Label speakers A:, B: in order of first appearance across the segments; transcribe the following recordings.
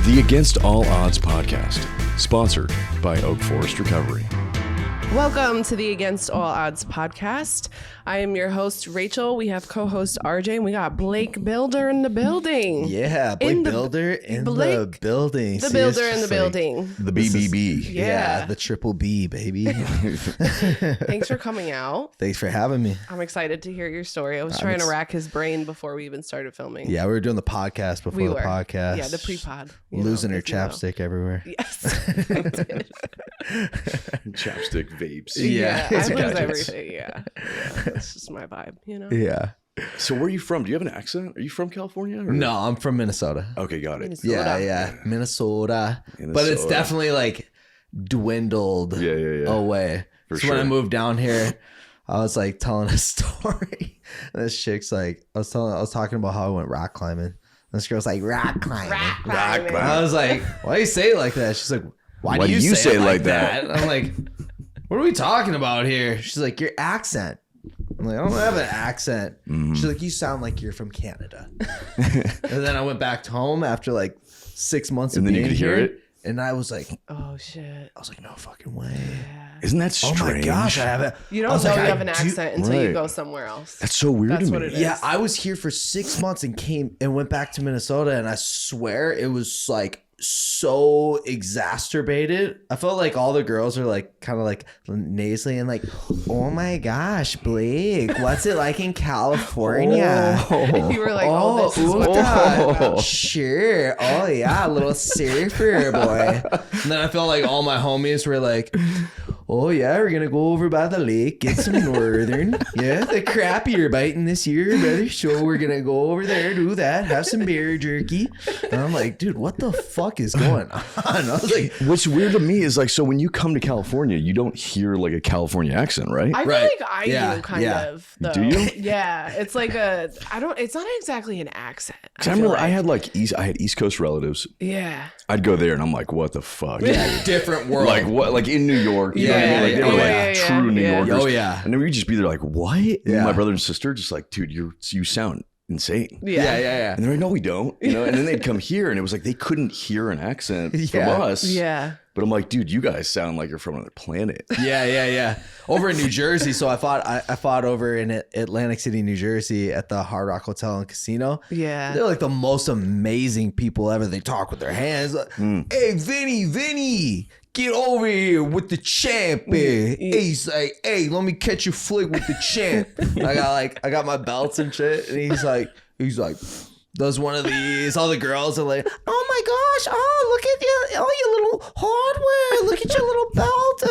A: The Against All Odds podcast, sponsored by Oak Forest Recovery.
B: Welcome to the Against All Odds podcast. I am your host, Rachel. We have co-host RJ, and we got Blake Bilder in the building.
C: Yeah, Blake Bilder in the building.
B: The Builder in the building.
A: The BBB.
B: Yeah.
C: The triple B, baby.
B: Thanks for coming out.
C: Thanks for having me.
B: I'm excited to hear your story. I was trying to rack his brain before we even started filming.
C: Yeah, we were doing the podcast before the podcast.
B: Yeah, the pre-pod.
C: Losing her chapstick everywhere.
B: Yes, I did.
A: Chapstick vapes.
B: Yeah, I lose
A: gadgets.
B: everything. Yeah, it's just my vibe, you know?
C: Yeah.
A: So where are you from? Do you have an accent? Are you from California? Or?
C: No, I'm from Minnesota.
A: Okay, got it.
B: Minnesota.
C: Minnesota. But it's definitely like dwindled away.
A: For
C: so
A: sure.
C: when I moved down here, I was like telling a story. And this chick's like, I was talking about how I went rock climbing. This girl's like, rock climbing.
B: Rock climbing.
C: I was like, why do you say it like that? She's like, why do you say it like that? And I'm like, what are we talking about here? She's like, your accent. I'm like, I don't have an accent. Mm-hmm. She's like, you sound like you're from Canada. And then I went back home after like 6 months of being here. And then you could hear it. And I was like,
B: oh shit.
C: I was like, no fucking way.
B: Yeah.
A: Isn't that strange?
C: Oh my gosh, I have it.
B: You don't know you have an accent until you go somewhere else.
A: That's so weird to me.
B: What it is.
C: Yeah, I was here for 6 months and went back to Minnesota, and I swear it was like so exacerbated. I felt like all the girls are like kind of like nasally and like, oh my gosh, Blake, what's it like in California?
B: You were like, this is what
C: sure. Oh yeah, a little surfer boy. And then I felt like all my homies were like, oh yeah, we're gonna go over by the lake, get some northern. Yeah, the crappie you're biting this year, brother. So we're gonna go over there, do that, have some beer jerky. And I'm like, dude, what the fuck is going on? I was like,
A: what's weird to me is like, so when you come to California, you don't hear like a California accent, right?
B: I feel like I do kind of though.
A: Do you?
B: Yeah. It's like it's not exactly an accent.
A: I remember I had East Coast relatives.
B: Yeah.
A: I'd go there and I'm like, what the fuck?
C: yeah, different world.
A: Like what? Like in New York. You know what I mean? Like they were like true New Yorkers.
C: Oh yeah.
A: And then we'd just be there like, what?
C: Yeah.
A: And my brother and sister just like, dude, you sound insane.
C: Yeah.
A: And they're like, no, we don't. You know, and then they'd come here and it was like they couldn't hear an accent from us.
B: Yeah.
A: But I'm like, dude, you guys sound like you're from another planet.
C: Yeah. Over in New Jersey. So I fought over in Atlantic City, New Jersey at the Hard Rock Hotel and Casino.
B: Yeah.
C: They're like the most amazing people ever. They talk with their hands. Like, hey, Vinny, get over here with the champ. He's like, hey, let me catch you flick with the champ. I got my belts and shit. And he's like, does one of these. All the girls are like, oh my gosh, oh, look at you, all your little hardware. Look at your little belt.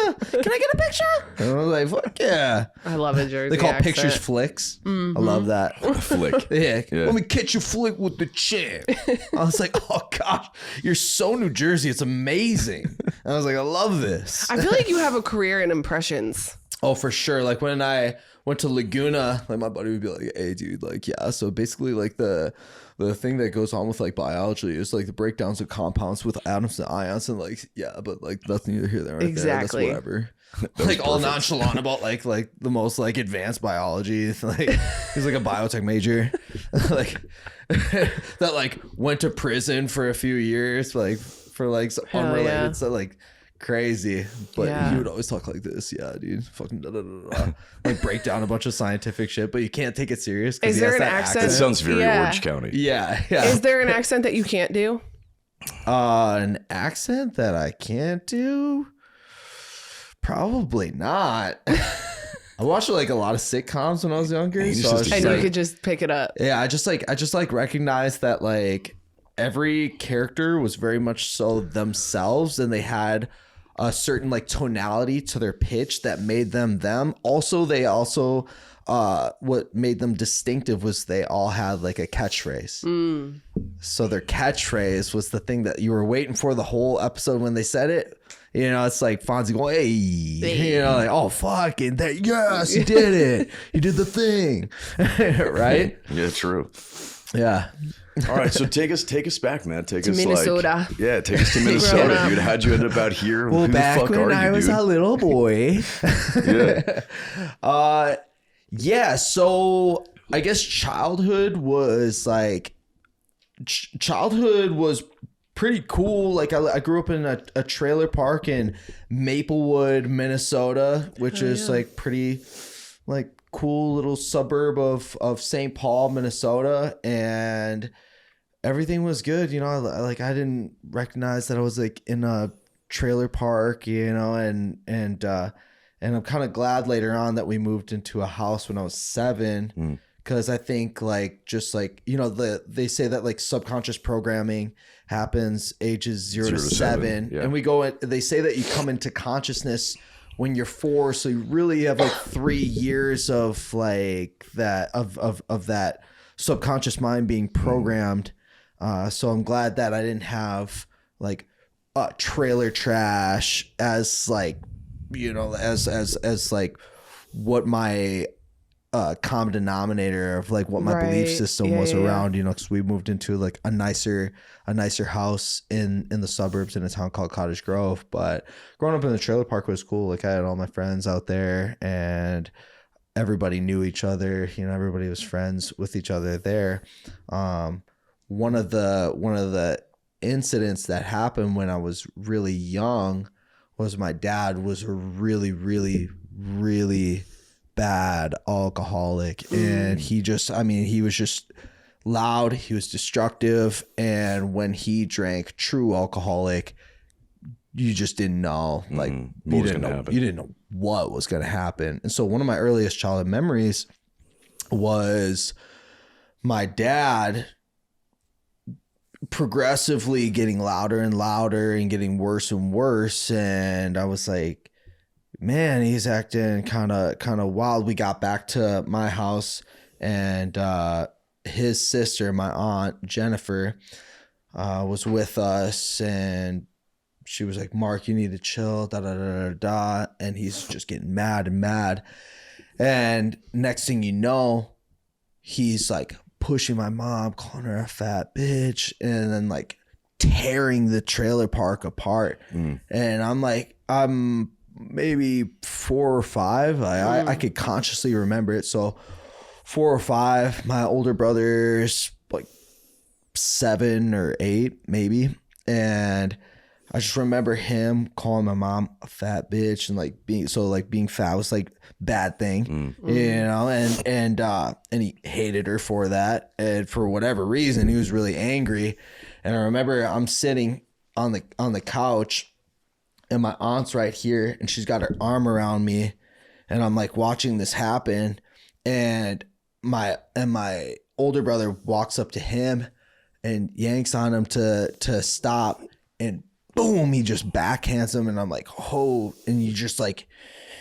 C: Can I get a picture? And I was like, fuck yeah.
B: I love a Jersey
C: They call
B: accent.
C: pictures flicks. Mm-hmm. I love that.
A: A flick.
C: Yeah. Let me catch you flick with the champ. I was like, oh gosh, you're so New Jersey. It's amazing. And I was like, I love this.
B: I feel like you have a career in impressions.
C: Oh, for sure. Like when I went to Laguna, like my buddy would be like, hey dude, like, yeah. So basically like the thing that goes on with like biology is like the breakdowns of compounds with atoms and ions and like, yeah, but like nothing either here, there, right
B: exactly.
C: There. That's whatever. Like all nonchalant about like the most like advanced biology. Like he's like a biotech major, like that like went to prison for a few years, like for like unrelated stuff, like crazy. But he would always talk like this. Yeah, dude, fucking like break down a bunch of scientific shit, but you can't take it serious.
B: Is there an accent?
A: It sounds very Orange County.
C: Yeah.
B: Is there an accent that you can't do?
C: An accent that I can't do? Probably not. I watched like a lot of sitcoms when I was younger,
B: and you could just pick it up.
C: Yeah, I just recognized that like every character was very much so themselves, and they had a certain like tonality to their pitch that made them them. Also, what made them distinctive was they all had like a catchphrase. So their catchphrase was the thing that you were waiting for the whole episode when they said it. You know, it's like Fonzie going, hey, you know, like, oh, fucking, yes, you did it. You did the thing. Right?
A: Yeah, true.
C: Yeah.
A: All right, so take us back, man. Take us
B: Minnesota.
A: Take us to Minnesota, dude. How'd you end up out here?
C: Well,
A: Who
C: back
A: the fuck
C: when
A: are
C: I
A: you,
C: was
A: dude?
C: a little boy.
A: Yeah.
C: So I guess childhood was pretty cool. Like I grew up in a trailer park in Maplewood, Minnesota, which is like pretty like cool little suburb of St. Paul, Minnesota, and everything was good. You know, I didn't recognize that I was like in a trailer park, you know, and I'm kind of glad later on that we moved into a house when I was 7. Because I think like just like, you know, they say that like subconscious programming happens ages 0 to 7.
A: Yeah.
C: And they say that you come into consciousness when you're 4. So you really have like 3 years of like that of that subconscious mind being programmed. So I'm glad that I didn't have like trailer trash as like, you know, as like what my common denominator of like what my belief system was around, you know, because we moved into like a nicer house in the suburbs in a town called Cottage Grove. But growing up in the trailer park was cool. Like I had all my friends out there and everybody knew each other, you know, everybody was friends with each other there. One of the incidents that happened when I was really young was my dad was a really, really, really bad alcoholic, and he was just loud, he was destructive, and when he drank true alcoholic, you just didn't know, like you didn't know what was going to happen. And so one of my earliest childhood memories was my dad progressively getting louder and louder and getting worse and worse, and I was like, man, he's acting kind of wild. We got back to my house, and his sister, my aunt Jennifer, was with us, and she was like, Mark, you need to chill, da da da da da. And he's just getting mad and mad. And next thing you know, he's like pushing my mom, calling her a fat bitch, and then like tearing the trailer park apart. And I'm maybe 4 or 5. I could consciously remember it. So 4 or 5, my older brother's like 7 or 8 maybe. And I just remember him calling my mom a fat bitch, and like being fat was like bad thing, you know, and he hated her for that. And for whatever reason, he was really angry. And I remember I'm sitting on the couch, and my aunt's right here, and she's got her arm around me, and I'm like watching this happen, and my older brother walks up to him and yanks on him to stop, and boom, he just backhands him, and I'm like, oh, and you just like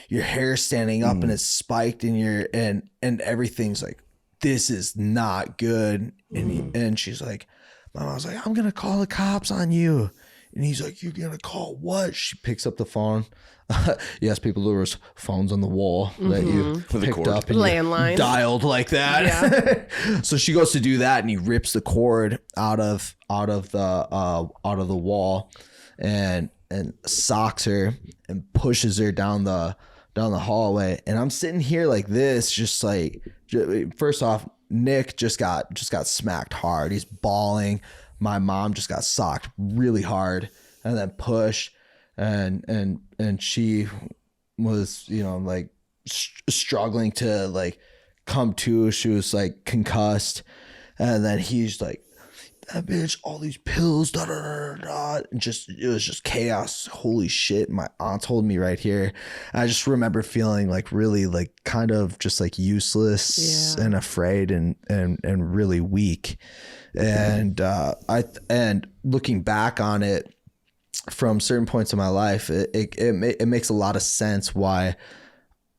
C: your hair standing up and it's spiked, and and everything's like, this is not good. And she's like, my mom's like, I'm gonna call the cops on you. And he's like, you're going to call what? She picks up the phone. Yes, people, there was phones on the wall that you picked up and
B: landline
C: dialed like that. Yeah. So she goes to do that, and he rips the cord out of the wall and socks her and pushes her down the hallway. And I'm sitting here like this, just like, first off, Nick just got smacked hard. He's bawling. My mom just got socked really hard and then pushed, and she was, you know, like struggling to like come to. She was like concussed, and then he's like, that bitch, all these pills, da da da da, and it was just chaos. Holy shit! My aunt's holding me right here. I just remember feeling like really like kind of just like useless and afraid and really weak. And and looking back on it from certain points in my life, it makes a lot of sense why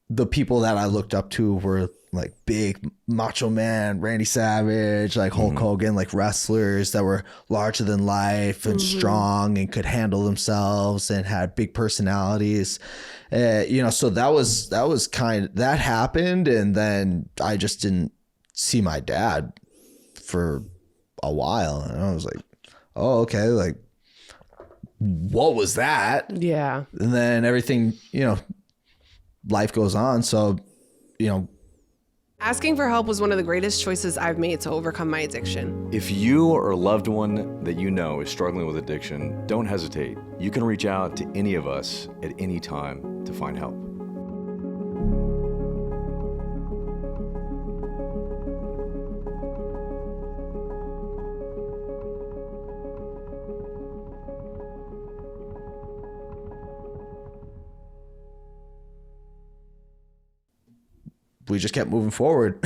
C: the people that I looked up to were like big macho man, Randy Savage, like Hulk Hogan, like wrestlers that were larger than life and strong and could handle themselves and had big personalities. You know, so that happened, and then I just didn't see my dad for a while, and I was like, oh, okay, like what was that?
B: Yeah.
C: And then everything, you know, life goes on. So, you know,
B: Asking for help was one of the greatest choices I've made to overcome my addiction.
A: If you or a loved one that you know is struggling with addiction, don't hesitate. You can reach out to any of us at any time to find help.
C: we just kept moving forward,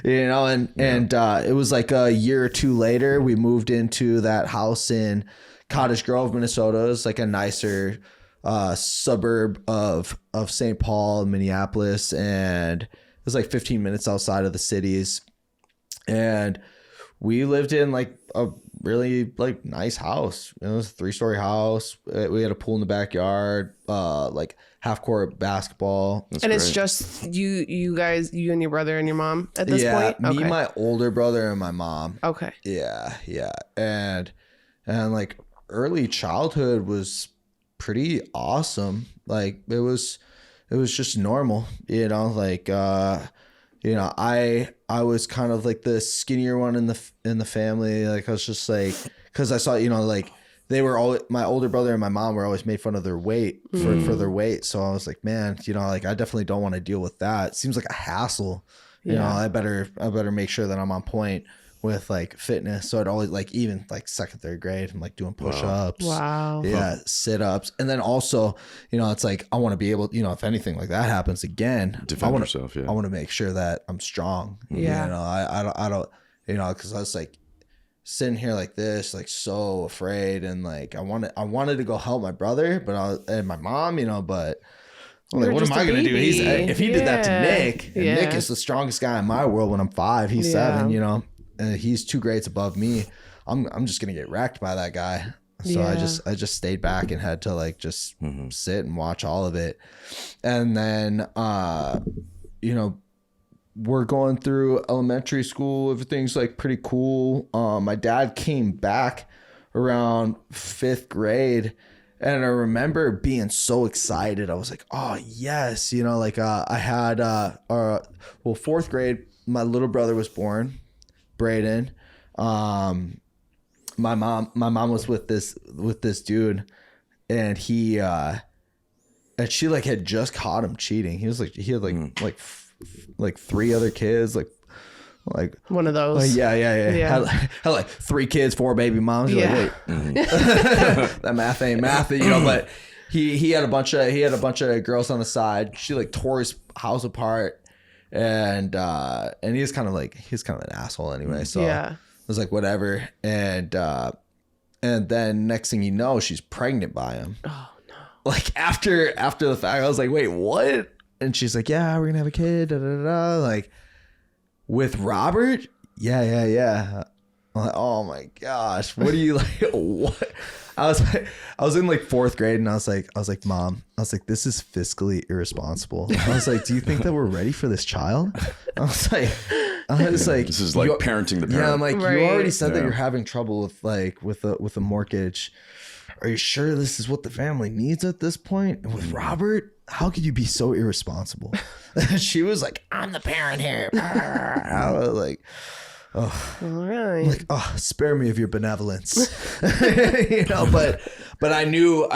C: you know, and it was like a year or two later, we moved into that house in Cottage Grove, Minnesota. It's like a nicer suburb of St. Paul, Minneapolis, and it was like 15 minutes outside of the cities. And we lived in like a really like nice house. It was a 3-story house. We had a pool in the backyard, like half court basketball.
B: That's great. It's just you guys, you and your brother and your mom at this point?
C: Yeah, me, my older brother, and my mom.
B: Okay.
C: Yeah. And like early childhood was pretty awesome. Like it was just normal, you know, like you know, I was kind of like the skinnier one in the family. Like I was just like, because I saw, you know, like they were all, my older brother and my mom were always made fun of their weight for their weight. So I was like, man, you know, like I definitely don't want to deal with that. It seems like a hassle. You know, I better make sure that I'm on point with like fitness. So I'd always like, even like second, third grade, I'm like doing push-ups.
B: Wow.
C: Yeah. Sit-ups. And then also, you know, it's like, I want to be able, you know, if anything like that happens again,
A: defend yourself. Yeah.
C: I want to make sure that I'm strong.
B: Yeah.
C: You know, I don't, you know, cause I was like sitting here like this, like so afraid. And like, I wanted to go help my brother, and my mom, you know, but I'm like, what am I going to do? If he did that to Nick, and Nick is the strongest guy in my world when I'm 5, he's 7, you know, and he's 2 grades above me. I'm just gonna get wrecked by that guy. So I just stayed back and had to like just sit and watch all of it. And then you know, we're going through elementary school. Everything's like pretty cool. My dad came back around 5th grade, and I remember being so excited. I was like, oh yes, you know, like I had 4th grade, my little brother was born, Brayden. My mom was with this dude, and he and she like had just caught him cheating. He had like 3 other kids, like
B: one of those.
C: Yeah. Had like 3 kids, 4 baby moms. You're like, wait, that math ain't math, you know. But he had a bunch of girls on the side. She like tore his house apart. And he's kind of an asshole anyway. So I was like, whatever. And then next thing you know, she's pregnant by him. Oh no. Like after the fact, I was like, wait, what? And she's like, yeah, we're gonna have a kid. Da, da, da. Like with Robert. Yeah. I'm like, oh my gosh, what are you like? What? I was in like 4th grade, and I was like, Mom, this is fiscally irresponsible. I was like, do you think that we're ready for this child? I was like,
A: this is like parenting the parent.
C: Yeah, I'm like, right. You already said that you're having trouble with a mortgage. Are you sure this is what the family needs at this point? And with Robert, how could you be so irresponsible? She was like, I'm the parent here. I was like, oh, all right. Like, oh, spare me of your benevolence. You know, but I knew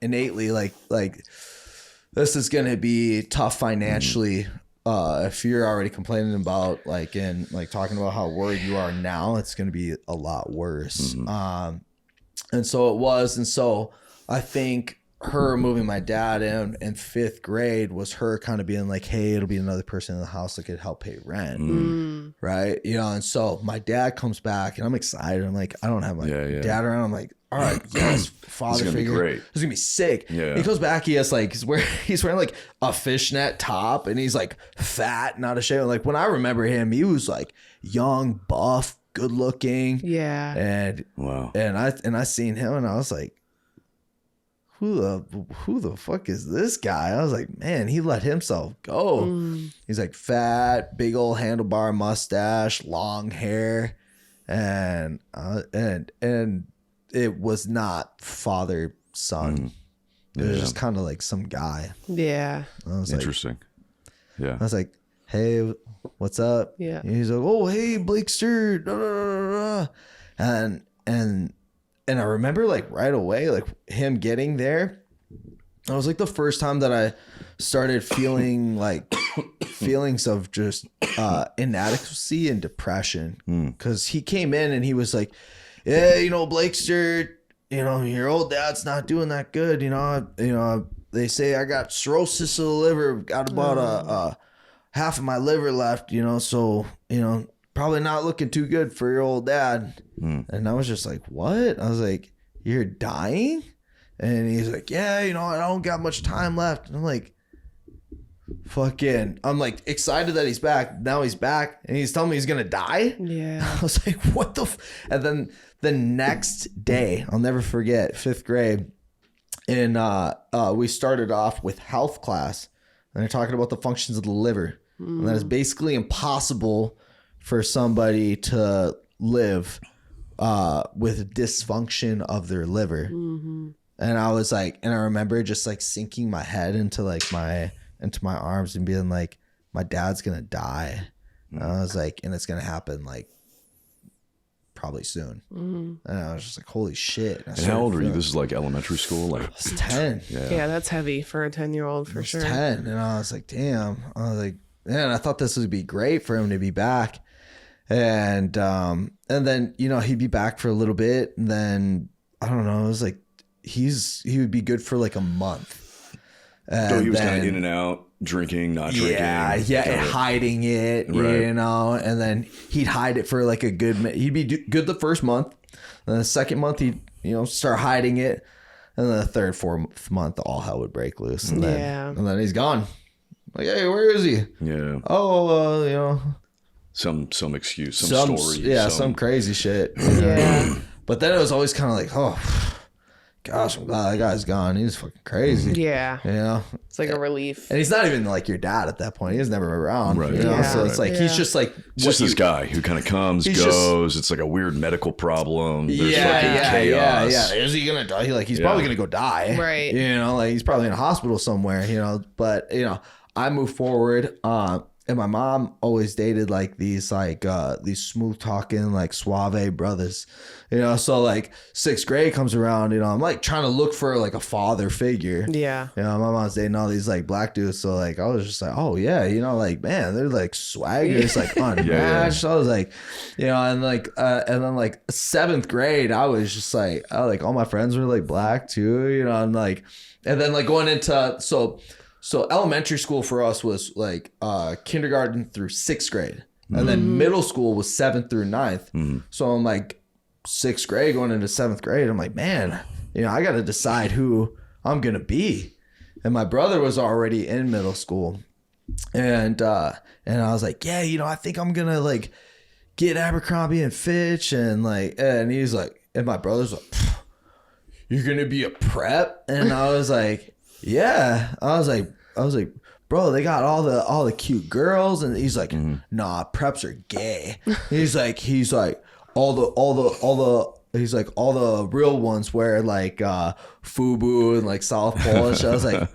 C: innately like this is gonna be tough financially. If you're already complaining about like and like talking about how worried you are now, it's gonna be a lot worse. And so it was, and so I think her moving my dad in 5th grade was her kind of being like, hey, it'll be another person in the house that could help pay rent. Right. You know, and so my dad comes back, and I'm excited. I'm like, I don't have my dad around. I'm like, all right, yes, father figure. Great. This is gonna be sick. Yeah. He goes back, he has like, he's wearing like a fishnet top, and he's like fat, not a shave. Like when I remember him, he was like young, buff, good looking. Yeah. And wow. And I seen him, and I was like, who the fuck is this guy? I was like, man, he let himself go. He's like fat, big old handlebar mustache, long hair, and it was not father son. It was just kind of like some guy.
B: Yeah.
A: Interesting. Yeah.
C: I was like, hey, what's up?
B: Yeah.
C: And he's like, oh, hey, Blakester. And I remember like right away, like him getting there. It was like the first time that I started feeling like feelings of just inadequacy and depression. Because he came in and he was like, yeah, Blakester, your old dad's not doing that good. They say I got cirrhosis of the liver, got about a half of my liver left, so, probably not looking too good for your old dad. And I was just like, what? I was like, you're dying? And he's like, yeah, I don't got much time left. And I'm like, I'm like excited that he's back. Now he's back and he's telling me he's going to die.
B: Yeah.
C: I was like, what the? And then the next day, I'll never forget, 5th grade. And we started off with health class. And they're talking about the functions of the liver. And that it's basically impossible for somebody to live with dysfunction of their liver. And I was like, and I remember just like sinking my head into like my arms and being like, my dad's gonna die. And I was like, and it's gonna happen like probably soon. And I was just like, holy shit.
A: And how old are you? This is like elementary school? Like,
C: I was 10.
B: Yeah, that's heavy for a 10-year-old for sure.
C: 10. And I was like, damn. I was like, man, I thought this would be great for him to be back. And then, he'd be back for a little bit. And then, I don't know, it was like, he would be good for like a month.
A: So he was kind of in and out, drinking, not drinking.
C: Yeah, and hiding it,
A: Right.
C: and then he'd hide it for like a good minute. He'd be good the first month. And the second month, he'd, start hiding it. And then the third, fourth month, all hell would break loose. And then he's gone. Like, hey, where is he?
A: Yeah.
C: Oh,
A: Some excuse, some story.
C: Yeah, some crazy shit.
B: Yeah.
C: But then it was always kind of like, oh, gosh, I'm glad that guy's gone. He's fucking crazy.
B: Yeah. It's like a relief.
C: And he's not even like your dad at that point. He was never around.
A: Right.
C: So it's like, he's just like,
A: just this guy who kind of comes, goes. It's like a weird medical problem. There's chaos.
C: Yeah. Is he gonna die? He's probably gonna go die.
B: Right.
C: Like he's probably in a hospital somewhere. But I moved forward. And my mom always dated like these smooth talking, like suave brothers, so like 6th grade comes around, I'm like trying to look for like a father figure.
B: Yeah.
C: My mom's dating all these like black dudes. So like, I was just like, oh yeah, like, man, they're like swaggers, like unmatched. So I was like, and then like 7th grade, I was just like, all my friends were like black too, and like, and then like going into, so elementary school for us was like kindergarten through 6th grade. And then middle school was 7th through 9th. So I'm like 6th grade going into 7th grade. I'm like, man, I got to decide who I'm going to be. And my brother was already in middle school. And I was like, yeah, I think I'm going to like get Abercrombie and Fitch. And like, and he's like, and my brother's like, you're going to be a prep? And I was like, yeah, I was like, bro, they got all the cute girls, and he's like, nah, preps are gay. He's like, all the real ones wear like FUBU and like South Polish. I was like,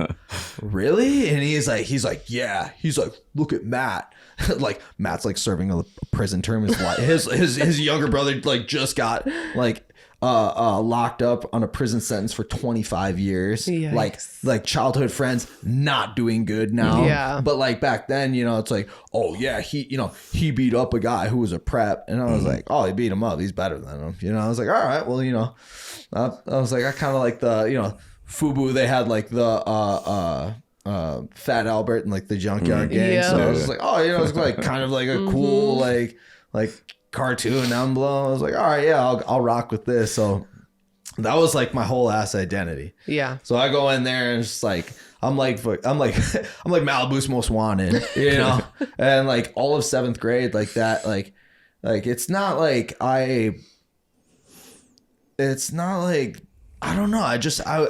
C: really? And he's like, yeah. He's like, look at Matt. Like Matt's like serving a prison term. His younger brother like just got like locked up on a prison sentence for 25 years. Yikes. Like childhood friends not doing good now.
B: Yeah.
C: But like back then, it's like, oh yeah, he beat up a guy who was a prep, and I was like, oh, he beat him up, he's better than him. I was like, all right, well, I was like, I kind of like the FUBU. They had like the Fat Albert and like the Junkyard Gang.
B: Yeah.
C: So I was like, oh, it's like kind of like a cool like cartoon emblem. I was like, all right, yeah, I'll rock with this. So that was like my whole ass identity.
B: Yeah.
C: So I go in there and it's like, I'm like Malibu's Most Wanted, and like all of 7th grade, like that, like it's not like I don't know. I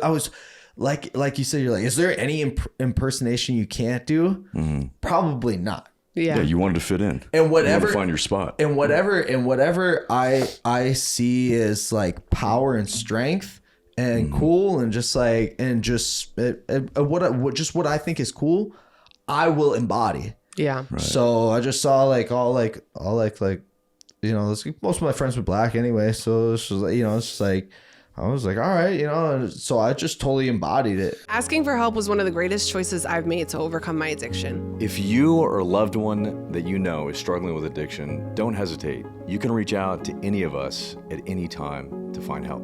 C: was like you said, you're like, is there any impersonation you can't do? Probably not.
B: Yeah.
A: You wanted to fit in.
C: And whatever,
A: you wanted to find your spot.
C: And whatever I see is like power and strength and cool and just like, and just what I think is cool, I will embody.
B: Yeah.
A: Right.
C: So I just saw like you know, most of my friends were black anyway, so it's just like, you know, it's just like I was like, all right, you know, so I just totally embodied it.
B: Asking for help was one of the greatest choices I've made to overcome my addiction.
A: If you or a loved one that you know is struggling with addiction, don't hesitate. You can reach out to any of us at any time to find help.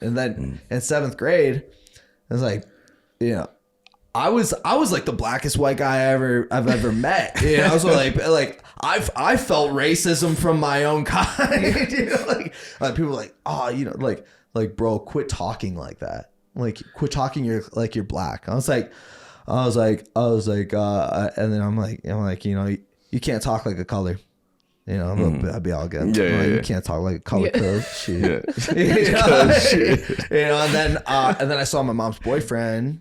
C: And then in 7th grade, I was like, you know, I was like the blackest white guy I've ever met. You know, so like I felt racism from my own kind. You know, like people were like, oh, you know, like bro, quit talking like that. Like quit talking you're black. I was like, and then I'm like, you know, you can't talk like a color. You know, I'd be all good.
A: Yeah.
C: You can't talk like a color code. Shit.
A: Yeah.
C: You know? You know, and then I saw my mom's boyfriend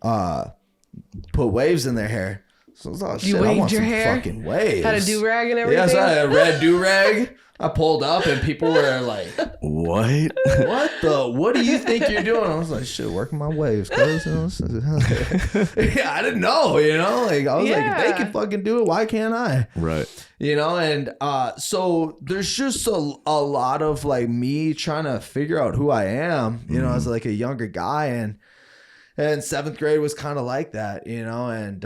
C: put waves in their hair. So I was like, shit, I
B: waved
C: want
B: your
C: some
B: hair?
C: fucking waves.
B: Had a do-rag and everything?
C: Yeah, so I had a red do-rag. I pulled up and people were like,
A: What?
C: what do you think you're doing? I was like, shit, working my waves, cuz. Yeah, I didn't know, you know? Like I was like, if they can fucking do it, why can't I?
A: Right.
C: You know, and so there's just a lot of like me trying to figure out who I am, you know, as like a younger guy, and 7th grade was kind of like that, you know, and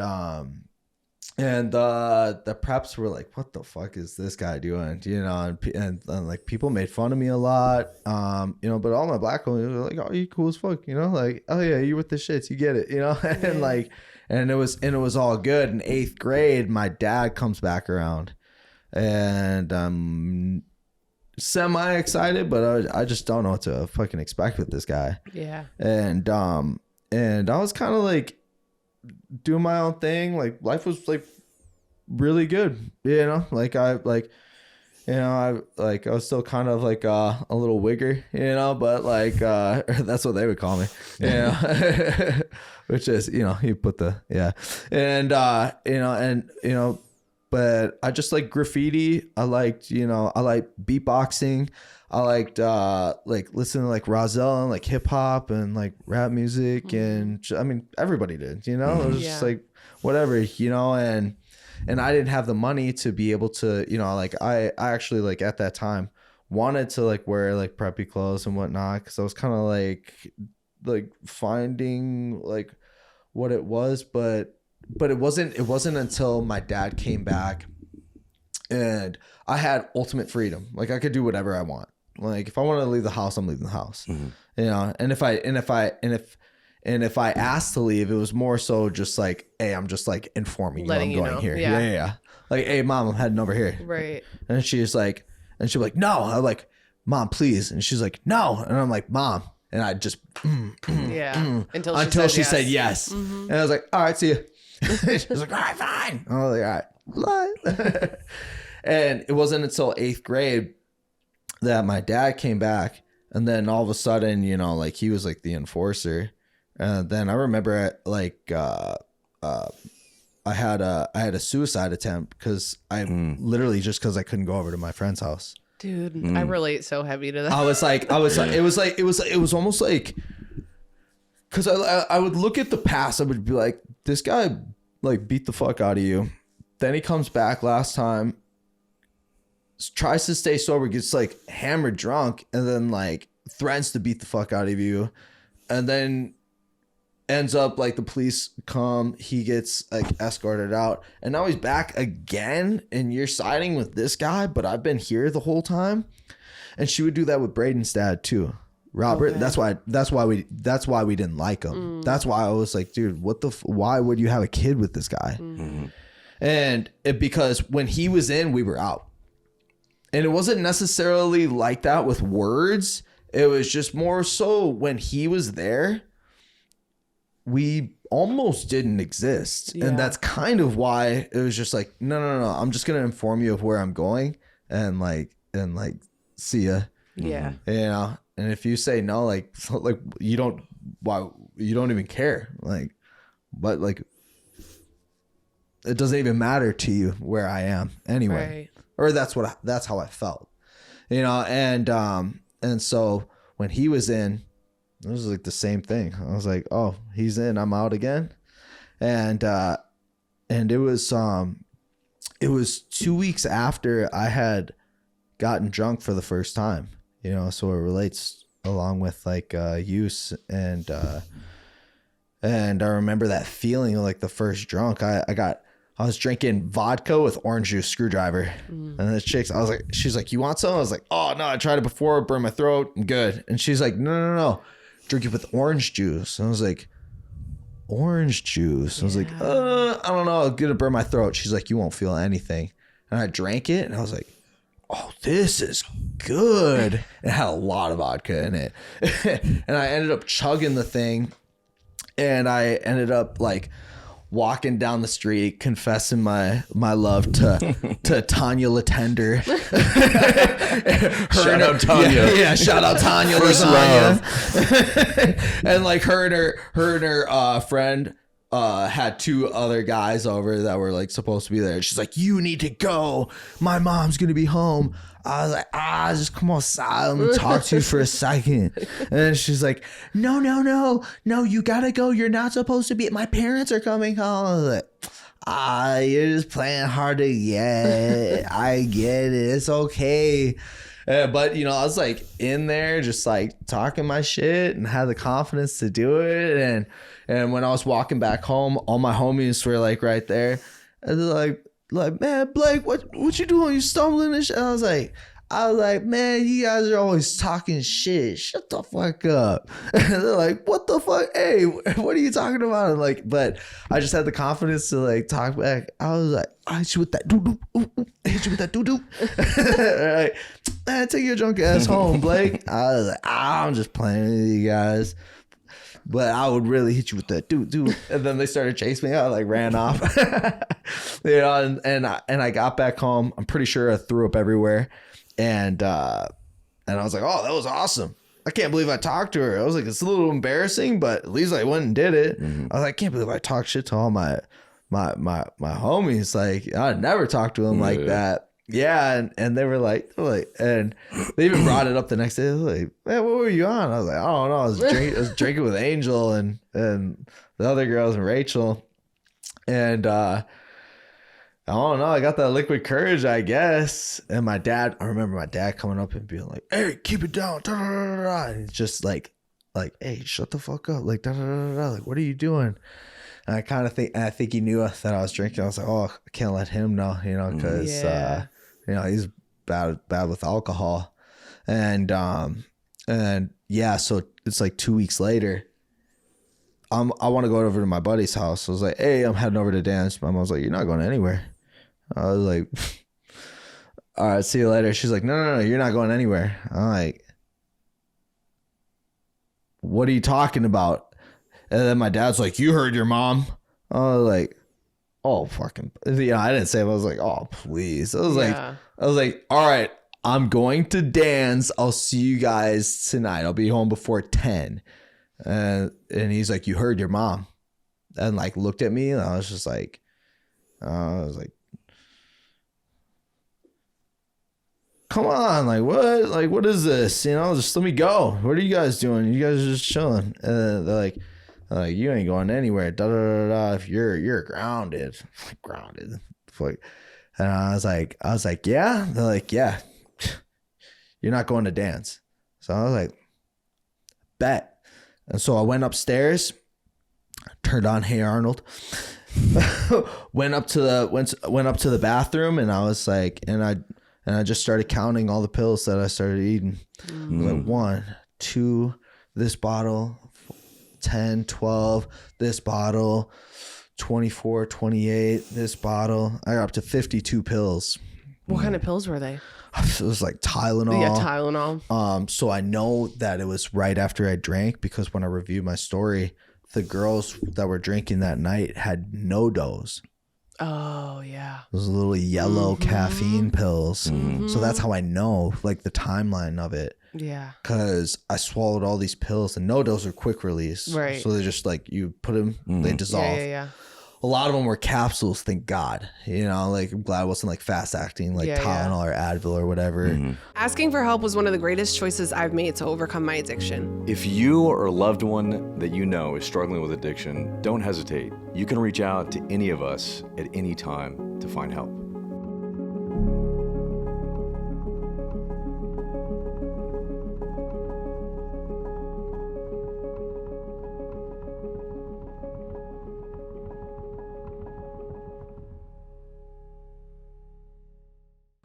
C: the preps were like, what the fuck is this guy doing, you know, and like people made fun of me a lot, you know, but all my black homies were like, oh, you cool as fuck, you know, like, oh yeah, you with the shits, you get it, you know. And like, and it was all good. In 8th grade, my dad comes back around, and I'm semi excited, but I just don't know what to fucking expect with this guy.
B: Yeah.
C: And I was kind of like doing my own thing. Like life was like really good, you know, like I was still kind of like a little wigger, you know, but like that's what they would call me, you know. Which is, you know, you put the, yeah. And you know, but I just like graffiti. I liked, you know, I like beatboxing. I liked like listening to like Rozelle and like hip hop and like rap music, and I mean everybody did, you know. It was just like whatever, you know, and I didn't have the money to be able to, you know, like I actually like at that time wanted to like wear like preppy clothes and whatnot, because I was kind of like finding like what it was, but it wasn't until my dad came back and I had ultimate freedom. Like I could do whatever I want. Like if I wanted to leave the house, I'm leaving the house. You know, and if I asked to leave, it was more so just like, hey, I'm just like informing you I'm going here. Yeah. Like, hey, mom, I'm heading over here.
B: Right.
C: And she's like, no. I'm like, mom, please. And she's like, no. And I'm like, mom. And I just until she said yes. And I was like, all right, see you. She was like, all right, fine. I was like, all right. And it wasn't until 8th grade that my dad came back, and then all of a sudden, you know, like he was like the enforcer. And then I remember like I had a suicide attempt because I literally just because I couldn't go over to my friend's house.
B: Dude, I relate so heavy to that.
C: It was almost like, because I would look at the past, I would be like, this guy like beat the fuck out of you. Then he comes back last time, tries to stay sober, gets like hammered drunk, and then like threatens to beat the fuck out of you, and then ends up like the police come, he gets like escorted out, and now he's back again, and you're siding with this guy, but I've been here the whole time. And she would do that with Braden's dad too, Robert. Okay. That's why we didn't like him. That's why I was like, dude, why would you have a kid with this guy? And because when he was in, we were out. And it wasn't necessarily like that with words. It was just more so when he was there, we almost didn't exist. Yeah. And that's kind of why it was just like, no. I'm just going to inform you of where I'm going and see ya.
B: Yeah.
C: You know, and if you say no, like you don't even care. Like, but like, it doesn't even matter to you where I am anyway.
B: Right.
C: Or that's how I felt, you know? And so when he was in, it was like the same thing. I was like, oh, he's in, I'm out again. And it was 2 weeks after I had gotten drunk for the first time, you know, so it relates along with like use. And I remember that feeling of like the first drunk. I was drinking vodka with orange juice screwdriver. And the she's like, you want some? I was like, oh no, I tried it before, burned my throat, I'm good. And she's like, no, drink it with orange juice. And I was like, orange juice? I was like, I don't know, I'm gonna burn my throat. She's like, you won't feel anything. And I drank it and I was like, oh, this is good. It had a lot of vodka in it. And I ended up chugging the thing, and I ended up like walking down the street confessing my love to Tanya Latender.
A: Shout out Tanya.
C: Yeah, shout out Tanya Lasagna. And like her and her friend had two other guys over that were like supposed to be there. She's like, you need to go, my mom's gonna be home. I was like, just come outside, let me talk to you for a second. And then she's like, no, you gotta go, you're not supposed to be, my parents are coming home. I was like, you're just playing hard to get. I get it, it's okay. But you know, I was like in there just like talking my shit and had the confidence to do it. And when I was walking back home, all my homies were like right there. And they're like, man, Blake, what you doing? You stumbling and shit? I was like, man, you guys are always talking shit. Shut the fuck up. And they're like, what the fuck? Hey, what are you talking about? And like, but I just had the confidence to like talk back. I was like, I hit you with that doo-doo. I hit you with that doo-doo. Like, man, take your drunk ass home, Blake. I was like, I'm just playing with you guys. But I would really hit you with that dude. And then they started chasing me. I like ran off. You know, and I got back home. I'm pretty sure I threw up everywhere. And I was like, oh, that was awesome. I can't believe I talked to her. I was like, it's a little embarrassing, but at least I went and did it. Mm-hmm. I was like, I can't believe I talked shit to all my homies. Like, I'd never talk to them like that. Yeah, and they were like, and they even brought it up the next day. They were like, man, what were you on? I was like, I don't know. I was drinking with Angel and the other girls and Rachel, and I don't know. I got that liquid courage, I guess. And I remember my dad coming up and being like, "Hey, keep it down," da, da, da, da. And just like, hey, shut the fuck up, like, da, da, da, da. Like, what are you doing? And I think he knew that I was drinking. I was like, oh, I can't let him know, you know, because you know, he's bad with alcohol. And yeah, so it's like 2 weeks later. I want to go over to my buddy's house. I was like, hey, I'm heading over to dance. My mom was like, you're not going anywhere. I was like, all right, see you later. She's like, no, you're not going anywhere. I'm like, what are you talking about? And then my dad's like, you heard your mom. I was like, oh, fucking, yeah, I didn't say it. I was like, oh, please. I was like, all right, I'm going to dance. I'll see you guys tonight. I'll be home before 10. And he's like, you heard your mom. And like looked at me, and I was like, come on, like what? Like, what is this? You know, just let me go. What are you guys doing? You guys are just chilling. And they're like, you ain't going anywhere. Da da da da. If you're grounded, like grounded. Like, and I was like, yeah. They're like, yeah. You're not going to dance. So I was like, bet. And so I went upstairs, turned on Hey Arnold, went up to the bathroom, and I was like, and I just started counting all the pills that I started eating. Mm. Like 1, 2, this bottle, 10, 12, this bottle, 24, 28, this bottle. I got up to 52 pills.
B: What kind of pills were they?
C: It was like Tylenol.
B: Yeah, Tylenol.
C: So I know that it was right after I drank, because when I reviewed my story, the girls that were drinking that night had no dose.
B: Oh, yeah.
C: Those little yellow caffeine pills. Mm-hmm. So that's how I know, like, the timeline of it.
B: Yeah. Because
C: I swallowed all these pills, and no dose are quick release.
B: Right.
C: So they're just like, you put them, they dissolve.
B: Yeah.
C: a lot of them were capsules, thank God. You know, like I'm glad it wasn't like fast acting, like Tylenol or Advil or whatever.
B: Asking for help was one of the greatest choices I've made to overcome my addiction.
A: If you or a loved one that you know is struggling with addiction, don't hesitate. You can reach out to any of us at any time to find help.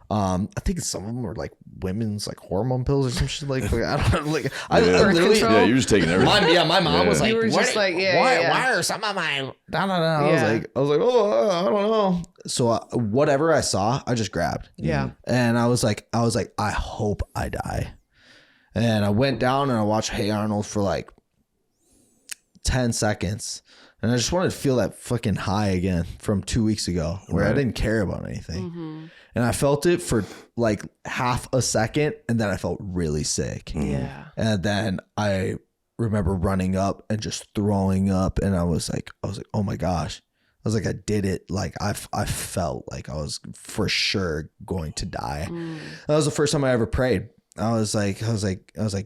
C: I think some of them were like women's like hormone pills or some shit like I don't know, like I
B: Birth
C: literally
B: control?
A: Yeah, you're just taking everything.
C: my mom was like,
B: You were
C: "What-
B: just like,
C: why are some of my I was like, oh, I don't know. So whatever I saw, I just grabbed.
B: Yeah.
C: And I was like, I hope I die. And I went down and I watched Hey Arnold for like 10 seconds. And I just wanted to feel that fucking high again from 2 weeks ago where I didn't care about anything. And I felt it for like half a second and then I felt really sick.
B: Yeah.
C: And then I remember running up and just throwing up and I was like, oh my gosh. I was like, I did it. Like I felt like I was for sure going to die. That was the first time I ever prayed. I was like,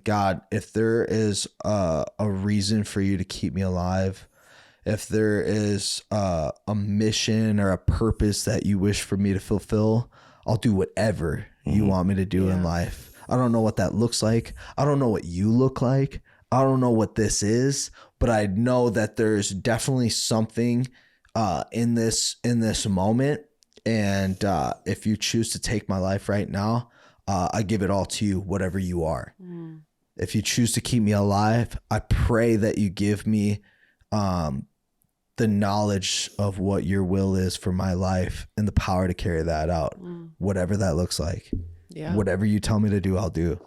C: God, if there is a reason for you to keep me alive, if there is a mission or a purpose that you wish for me to fulfill, I'll do whatever you want me to do in life. I don't know what that looks like. I don't know what you look like. I don't know what this is, but I know that there's definitely something in this moment. And if you choose to take my life right now, I give it all to you, whatever you are. If you choose to keep me alive, I pray that you give me the knowledge of what your will is for my life and the power to carry that out, whatever that looks like.
B: Yeah.
C: Whatever you tell me to do, I'll do.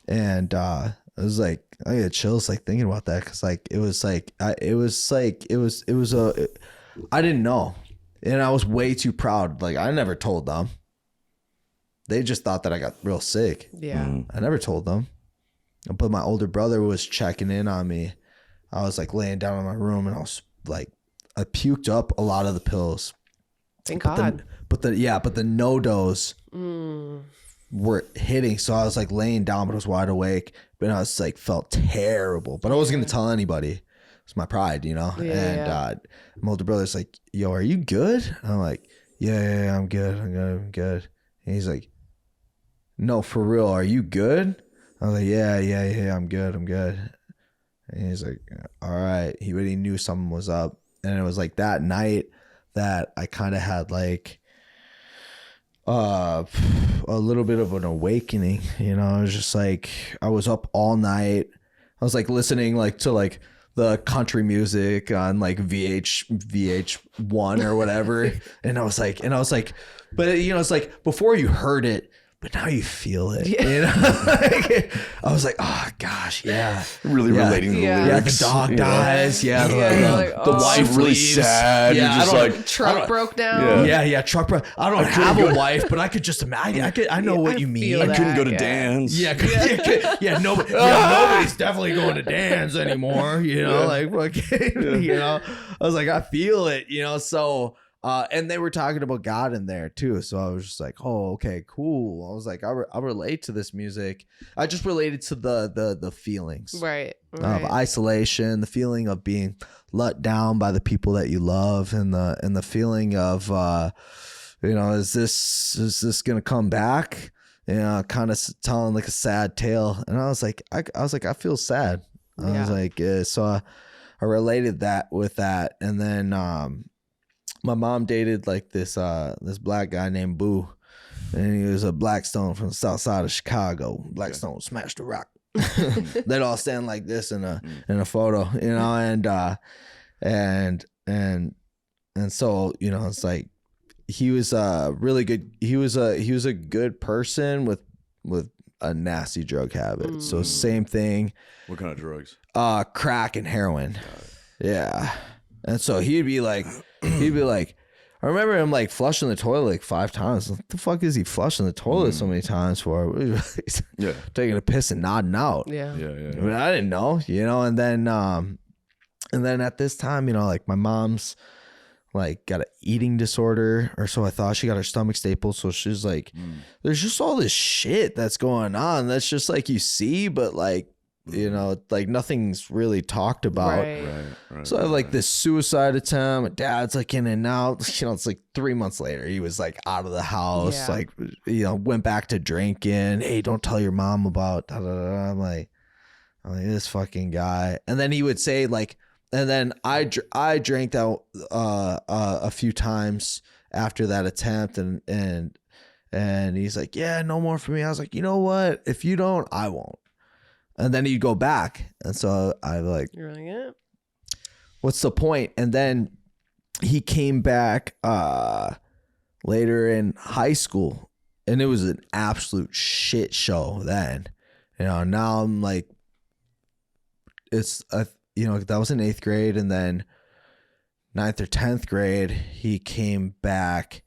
C: And it was like, I get chills like thinking about that because like I didn't know, and I was way too proud. Like I never told them. They just thought that I got real sick.
B: Yeah.
C: I never told them. But my older brother was checking in on me. I was like laying down in my room and I was like, I puked up a lot of the pills.
B: Thank God.
C: But the no-dos were hitting. So I was like laying down, but I was wide awake. But I was like, felt terrible. But I wasn't going to tell anybody. It's my pride, you know? My older brother's like, yo, are you good? And I'm like, yeah, I'm good. I'm good. And he's like, no, for real, are you good? I was like, yeah, I'm good. And he's like, all right. He already knew something was up. And it was like that night that I kind of had like a little bit of an awakening, you know. It was just like I was up all night. I was like listening like to like the country music on like VH1 or whatever. and I was like, but you know, it's like before you heard it, but now you feel it.
B: Yeah.
C: You know? I was like, oh gosh, yeah.
A: Really relating to the
B: Yeah.
A: lyrics.
C: The dog dies. Yeah.
B: Like,
C: The wife
A: really
C: leaves.
A: sad.
C: Yeah,
A: You're just
C: I don't-
A: like,
B: Truck broke down.
C: Truck broke. I don't have a wife, but I could just imagine. I know what you mean.
B: feel
A: I
B: that.
A: couldn't go to
B: Yeah.
A: Dan's.
C: Nobody's definitely going to dance anymore. You know, like fucking, you know. I was like, I feel it. You know, so. And they were talking about God in there too. So I was just like, oh, okay, cool. I was like, I relate to this music. I just related to the feelings
B: Right.
C: of isolation, the feeling of being let down by the people that you love, and the feeling of, you know, is this going to come back? You know, kind of telling like a sad tale. And I was like, I feel sad. I was like, so I related that with that. And then, my mom dated like this black guy named Boo, and he was a Blackstone from the south side of Chicago. Blackstone smashed the rock. They'd all stand like this in a photo, you know, and so, you know, it's like he was really good. He was a good person with a nasty drug habit. So same thing.
A: What kind of drugs?
C: Crack and heroin. Yeah. And so he'd be like, I remember him like flushing the toilet like 5 times. What the fuck is he flushing the toilet so many times for? He's taking a piss and nodding out.
B: Yeah.
C: I mean, I didn't know, you know. And then at this time, you know, like my mom's like got an eating disorder, or so I thought. She got her stomach stapled, so she's like, there's just all this shit that's going on that's just like you see, but like, you know, like nothing's really talked about.
B: Right.
C: So I have like this suicide attempt. My dad's like in and out. You know, it's like 3 months later, he was like out of the house, like, you know, went back to drinking. Hey, don't tell your mom about da, da, da. I'm like this fucking guy. And then he would say like, and then I drank out a few times after that attempt, and he's like, yeah, no more for me. I was like, you know what? If you don't, I won't. And then he'd go back, and so I like,
B: you're like, yeah.
C: What's the point? And then he came back later in high school, and it was an absolute shit show then. You know, now I'm like, it's a. You know, that was in 8th grade, and then 9th or 10th grade, he came back,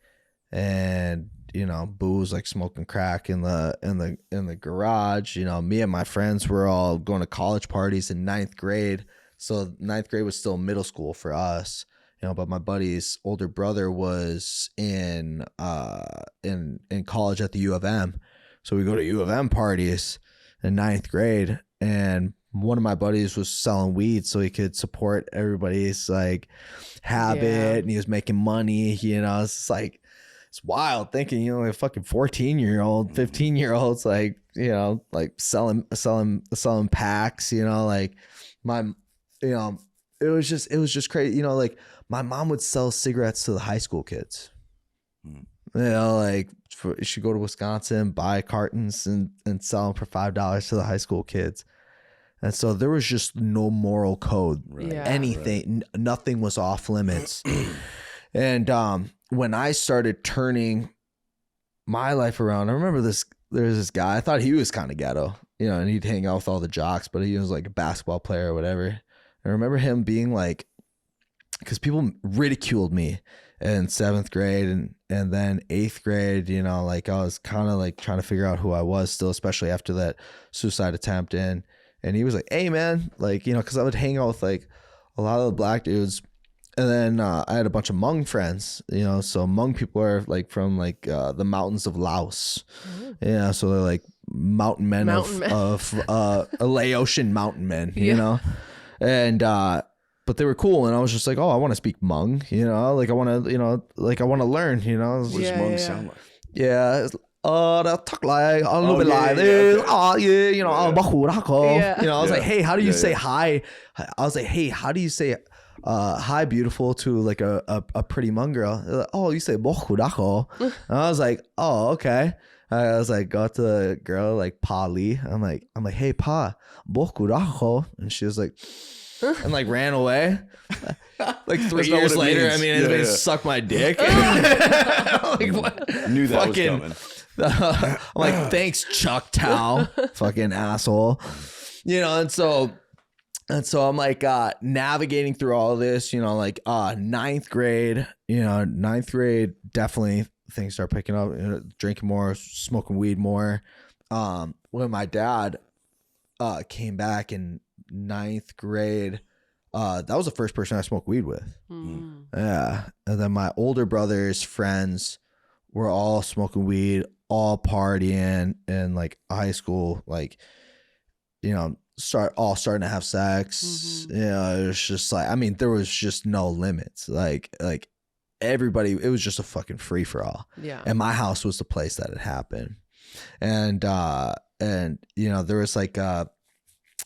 C: and you know, Boo was like smoking crack in the garage. You know, me and my friends were all going to college parties in 9th grade, so 9th grade was still middle school for us. You know, but my buddy's older brother was in college at the U of M, so we go to U of M parties in 9th grade, and one of my buddies was selling weed so he could support everybody's like habit, and he was making money. You know, it's like, it's wild thinking, you know, like a fucking 14-year-old, 15-year-olds, like, you know, like selling packs, you know, like you know, it was just crazy. You know, like my mom would sell cigarettes to the high school kids. You know, like she'd go to Wisconsin, buy cartons and sell them for $5 to the high school kids. And so there was just no moral code. Anything, nothing was off limits. And when I started turning my life around, I remember there's this guy, I thought he was kind of ghetto, you know, and he'd hang out with all the jocks, but he was like a basketball player or whatever. I remember him being like, because people ridiculed me in 7th grade and then 8th grade, you know, like I was kind of like trying to figure out who I was still, especially after that suicide attempt. And he was like, hey man, like, you know, cause I would hang out with like a lot of the black dudes. And then I had a bunch of Hmong friends, you know, so Hmong people are like from like the mountains of Laos. Yeah. So they're like mountain men of Laotian mountain men, you know? And, but they were cool. And I was just like, oh, I want to speak Hmong, you know, like I want to, you know, like I want to learn, you know?
A: What does Hmong sound like?
C: Yeah. They'll talk like a little bit like you know, you know, I was like, hey, how do you say hi? I was like, hey, how do you say hi beautiful to like a pretty Hmong girl? Like, oh, you say and I was like, oh, okay. I was like, got to the girl like Pa Lee. I'm like, hey Pa, and she was like, and like ran away. Like 3 years later, I mean, they sucked my dick. Like, what?
A: Knew that was coming.
C: I'm like, thanks, Chuck Tao, fucking asshole. You know, and so I'm like navigating through all of this, you know, like 9th grade, you know, 9th grade, definitely things start picking up, you know, drinking more, smoking weed more. When my dad came back in 9th grade, that was the first person I smoked weed with. Yeah. And then my older brother's friends were all smoking weed, all partying in like high school, like, you know, starting to have sex. You know, it was just like, I mean, there was just no limits. Like everybody, it was just a fucking free for all. Yeah. And my house was the place that it happened. And you know, there was like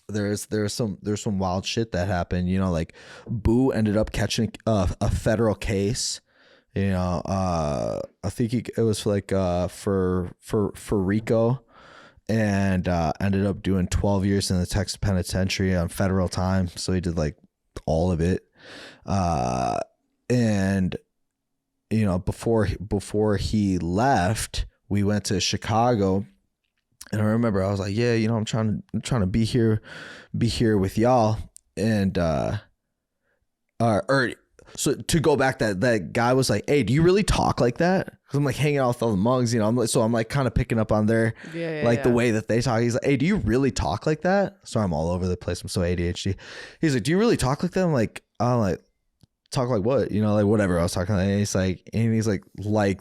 C: there's some wild shit that happened, you know, like Boo ended up catching a federal case. You know, I think it was like for RICO, and ended up doing 12 years in the Texas penitentiary on federal time. So he did like all of it. And you know, before he left, we went to Chicago, and I remember I was like, yeah, you know, I'm trying to be here with y'all, and so to go back, that guy was like, hey, do you really talk like that? Because I'm like hanging out with all the Hmongs, you know, I'm like kind of picking up on their the way that they talk. He's like, hey, do you really talk like that? So I'm all over the place. I'm so ADHD. He's like, do you really talk like that? I'm like, talk like what? You know, like whatever I was talking. And he's like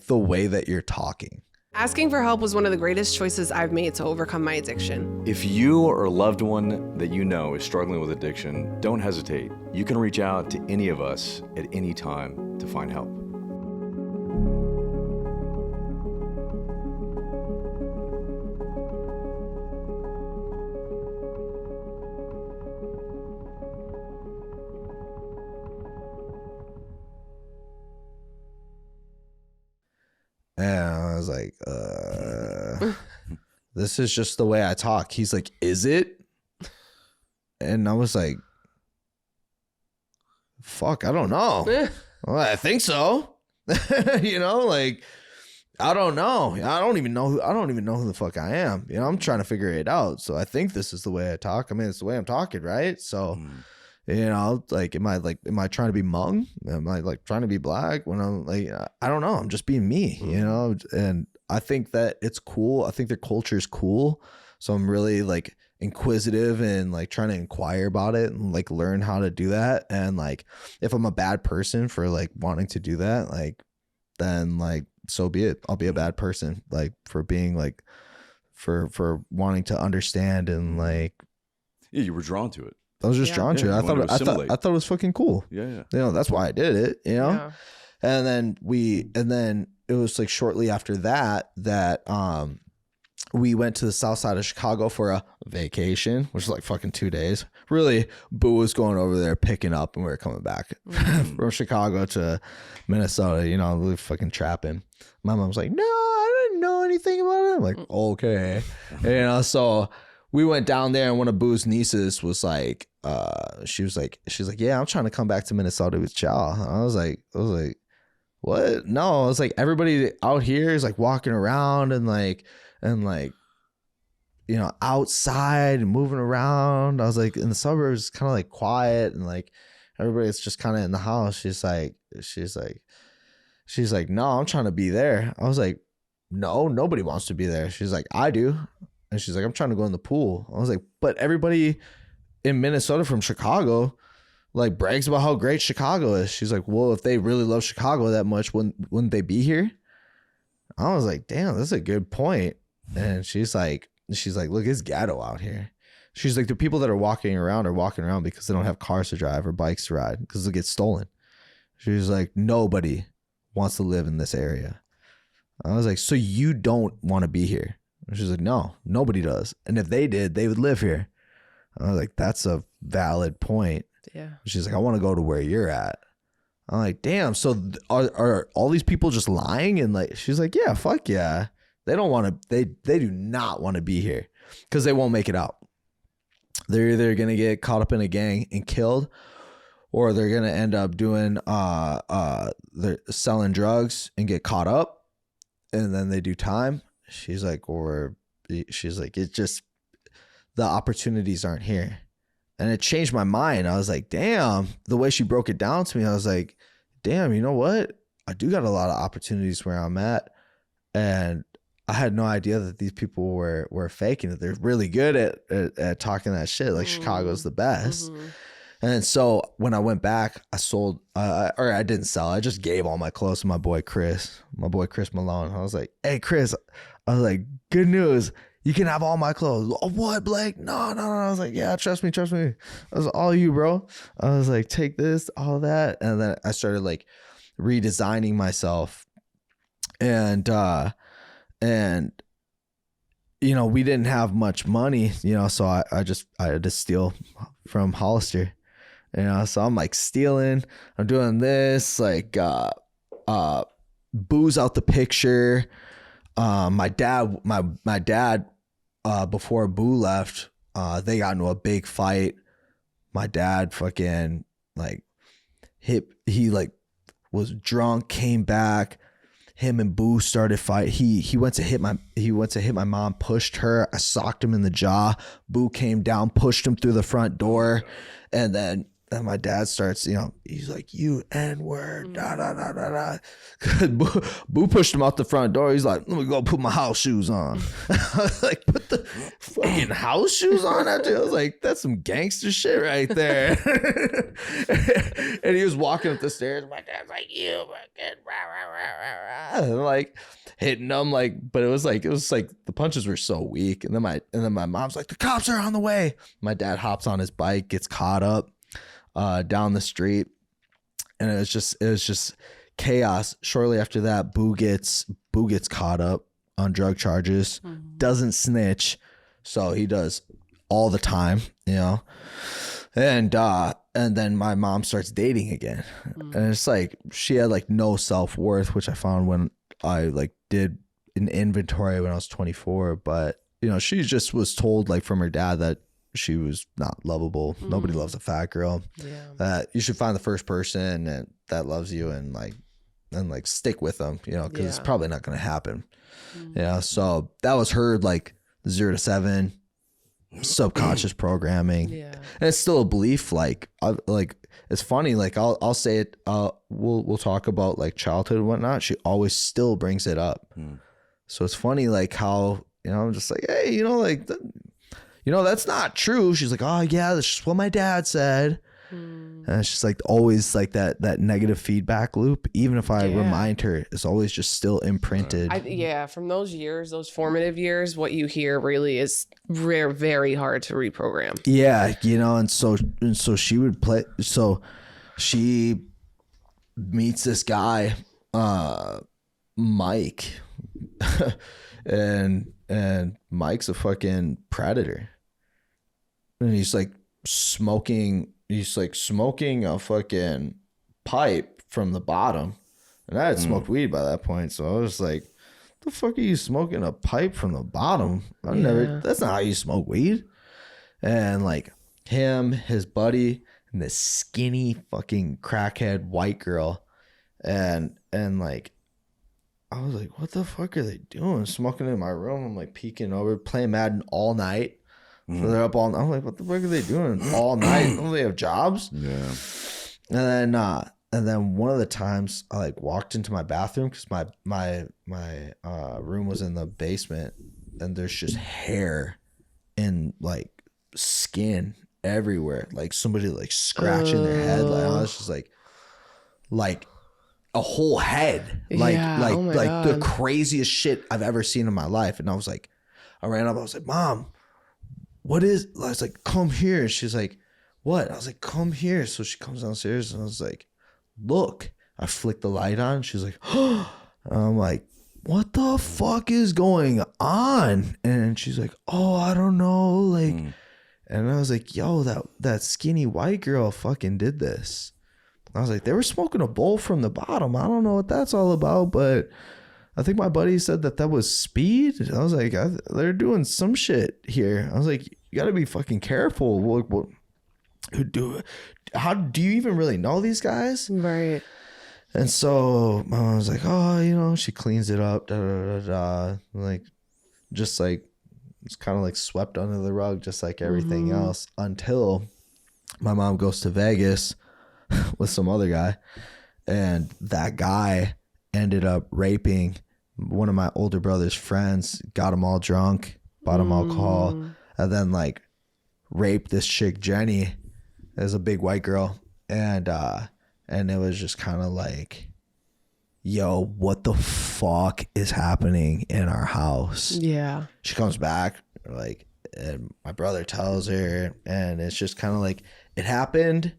C: the way that you're talking.
B: Asking for help was one of the greatest choices I've made to overcome my addiction.
A: If you or a loved one that you know is struggling with addiction, don't hesitate. You can reach out to any of us at any time to find help.
C: And I was like, this is just the way I talk. He's like, is it? And I was like, fuck, I don't know. Well, I think so. You know, like, I don't know. I don't even know who the fuck I am. You know, I'm trying to figure it out. So I think this is the way I talk. I mean, it's the way I'm talking, right? So, you know, like, am I trying to be Hmong? Am I like trying to be black when I'm like, I don't know. I'm just being me, you know? And I think that it's cool. I think their culture is cool. So I'm really like inquisitive and like trying to inquire about it and like learn how to do that. And like, if I'm a bad person for like wanting to do that, like, then like, so be it. I'll be a bad person, like for being like, for wanting to understand and like.
A: Yeah, you were drawn to it.
C: I was just drawn to it. I thought it was fucking cool.
A: Yeah.
C: You know, that's why I did it, you know? Yeah. And then it was like shortly after that we went to the south side of Chicago for a vacation, which was like fucking 2 days. Really, Boo was going over there picking up and we were coming back from Chicago to Minnesota, you know, really fucking trapping. My mom was like, no, I didn't know anything about it. I'm like, okay. You know, so we went down there and one of Boo's nieces was like, she's like, yeah, I'm trying to come back to Minnesota with y'all. I was like, what? No, I was like, everybody out here is like walking around and like, you know, outside and moving around. I was like, in the suburbs, kind of like quiet and like everybody's just kind of in the house. She's like, no, I'm trying to be there. I was like, no, nobody wants to be there. She's like, I do. And she's like, I'm trying to go in the pool. I was like, but everybody in Minnesota from Chicago like brags about how great Chicago is. She's like, well, if they really love Chicago that much, wouldn't they be here? I was like, damn, that's a good point. And she's like, look, it's ghetto out here. She's like, the people that are walking around because they don't have cars to drive or bikes to ride because they'll get stolen. She's like, nobody wants to live in this area. I was like, so you don't want to be here? She's like, no, nobody does. And if they did, they would live here. I was like, that's a valid point.
B: Yeah.
C: She's like, I want to go to where you're at. I'm like, damn. So are all these people just lying? And like, she's like, yeah, fuck yeah. They don't want to, they do not want to be here because they won't make it out. They're either going to get caught up in a gang and killed, or they're going to end up doing, they're selling drugs and get caught up and then they do time. She's like, it's just, the opportunities aren't here. And it changed my mind. I was like, damn, the way she broke it down to me, I was like, damn, you know what? I do got a lot of opportunities where I'm at. And I had no idea that these people were faking it. They're really good at talking that shit. Like Chicago's the best. Mm-hmm. And so when I went back, I sold, or I didn't sell. I just gave all my clothes to my boy Chris Malone. I was like, hey, Chris, I was like, good news. You can have all my clothes. Oh, what, Blake? No. I was like, yeah, trust me. I was all you, bro. I was like, take this, all that. And then I started like redesigning myself. And you know, we didn't have much money, you know, so I had to steal from Hollister. You know, so I'm like stealing. I'm doing this, like booze out the picture. My dad, before Boo left, they got into a big fight. My dad fucking like he like was drunk, came back. Him and Boo started fight. He went to hit my mom, pushed her. I socked him in the jaw. Boo came down, pushed him through the front door, and then my dad starts, you know, he's like, you N-word, da da da da da. Boo pushed him out the front door. He's like, let me go put my house shoes on. I was like, put the fucking house shoes on after. I was like, that's some gangster shit right there. And he was walking up the stairs. My dad's like, you fucking rah, rah, rah, rah, rah. And like hitting him like, but it was like the punches were so weak. And then my mom's like, the cops are on the way. My dad hops on his bike, gets caught up down the street. And it was just chaos. Shortly after that, Boo gets caught up on drug charges, doesn't snitch, so he does all the time, you know. And then my mom starts dating again, and it's like she had like no self-worth, which I found when I like did an inventory when I was 24. But you know, she just was told like from her dad that she was not lovable. Nobody loves a fat girl. That you should find the first person that loves you and stick with them, you know, because it's probably not going to happen. Yeah, so that was her like 0 to 7 subconscious programming. And it's still a belief. Like it's funny. Like I'll say it. We'll talk about like childhood and whatnot. She always still brings it up. So it's funny like how, you know, I'm just like, hey, you know, like you know, that's not true. She's like, oh yeah, that's just what my dad said. And it's just like always like that negative feedback loop. Even if I remind her, it's always just still imprinted.
B: From those years, those formative years, what you hear really is very hard to reprogram. Yeah,
C: you know, and so she would play. So she meets this guy, Mike, and Mike's a fucking predator, and he's like smoking a fucking pipe from the bottom. And I had smoked weed by that point. So I was like, the fuck are you smoking a pipe from the bottom? That's not how you smoke weed. And like him, his buddy, and this skinny fucking crackhead white girl. And like, I was like, what the fuck are they doing? Smoking in my room. I'm like peeking over, playing Madden all night. So they're up all night. I'm like, what the fuck are they doing all night? Don't they have jobs? Yeah. And then one of the times I like walked into my bathroom because my room was in the basement, and there's just hair and like skin everywhere, like somebody like scratching their head. Like I was just like a whole head, like the craziest shit I've ever seen in my life. And I was like, I ran up, I was like, Mom, what is, I was like, come here. And she's like, what? I was like, come here. So she comes downstairs, and I was like, look. I flicked the light on. She's like, oh. I'm like, what the fuck is going on? And she's like, oh, I don't know. Like, and I was like, yo, that skinny white girl fucking did this. I was like, they were smoking a bowl from the bottom. I don't know what that's all about, but I think my buddy said that was speed. I was like, they're doing some shit here. I was like, you got to be fucking careful. How do you even really know these guys?
B: Right.
C: And so I was like, oh, you know, she cleans it up. Like, just like, it's kind of like swept under the rug, just like everything else, until my mom goes to Vegas with some other guy. And that guy ended up raping one of my older brother's friends, got him all drunk, bought him alcohol, and then like raped this chick, Jenny, as a big white girl. And it was just kind of like, yo, what the fuck is happening in our house? Yeah. She comes back, like, and my brother tells her, and it's just kind of like, it happened.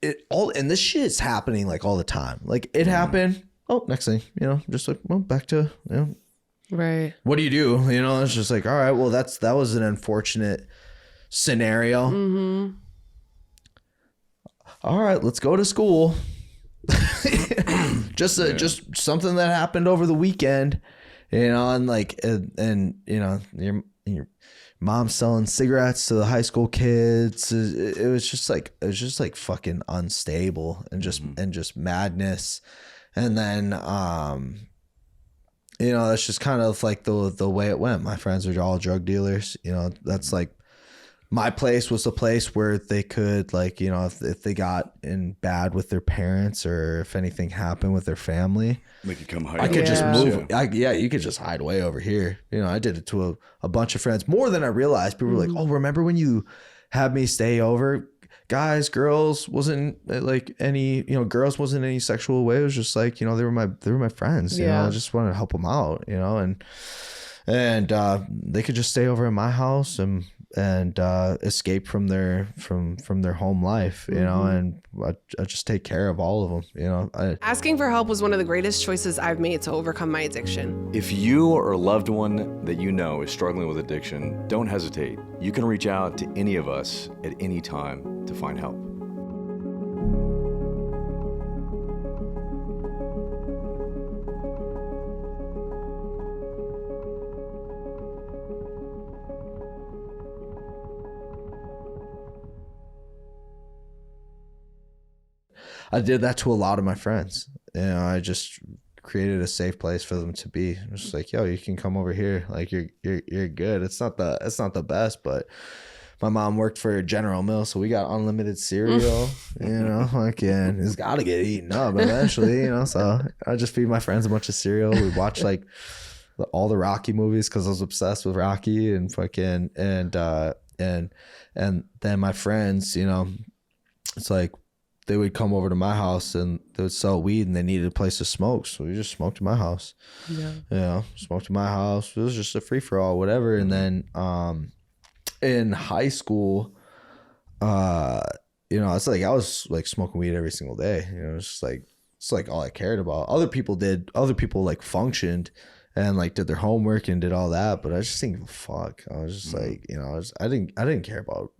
C: It all, and this shit is happening like all the time. Like it happened. Oh, next thing, you know, just like, well, back to, you know, right. What do? You know, it's just like, all right, well, that was an unfortunate scenario. All right, let's go to school. Just something that happened over the weekend, you know, and like, and you know, your mom selling cigarettes to the high school kids. It was just like fucking unstable and just madness. And then, you know, that's just kind of like the way it went. My friends are all drug dealers. You know, that's like my place was the place where they could, like, you know, if they got in bad with their parents or if anything happened with their family,
A: They could come hide.
C: I could just
B: Yeah.
C: move. You could just hide away over here. You know, I did it to a bunch of friends, more than I realized. People were like, "Oh, remember when you had me stay over?" Guys, girls, wasn't like any, you know, girls wasn't any sexual way. It was just like, you know, they were my friends. You know, I just wanted to help them out. You know, and they could just stay over at my house and escape from their home life, you know, and I just take care of all of them, you know.
B: Asking for help was one of the greatest choices I've made to overcome my addiction.
A: If you or a loved one that you know is struggling with addiction, don't hesitate. You can reach out to any of us at any time to find help.
C: I did that to a lot of my friends. You know, I just created a safe place for them to be. Just like, yo, you can come over here. Like, you're good. It's not the best, but my mom worked for General Mills, so we got unlimited cereal. You know, like, and it's got to get eaten up eventually. You know, so I just feed my friends a bunch of cereal. We watch like all the Rocky movies because I was obsessed with Rocky and fucking and then my friends, you know, it's like, they would come over to my house and they would sell weed and they needed a place to smoke. So we just smoked in my house. Yeah. You know, smoked in my house. It was just a free for all, whatever. And then in high school, you know, it's like I was like smoking weed every single day. You know, it's like all I cared about. Other people like functioned and like did their homework and did all that, but I just didn't give a fuck. I was just like, you know, I didn't care about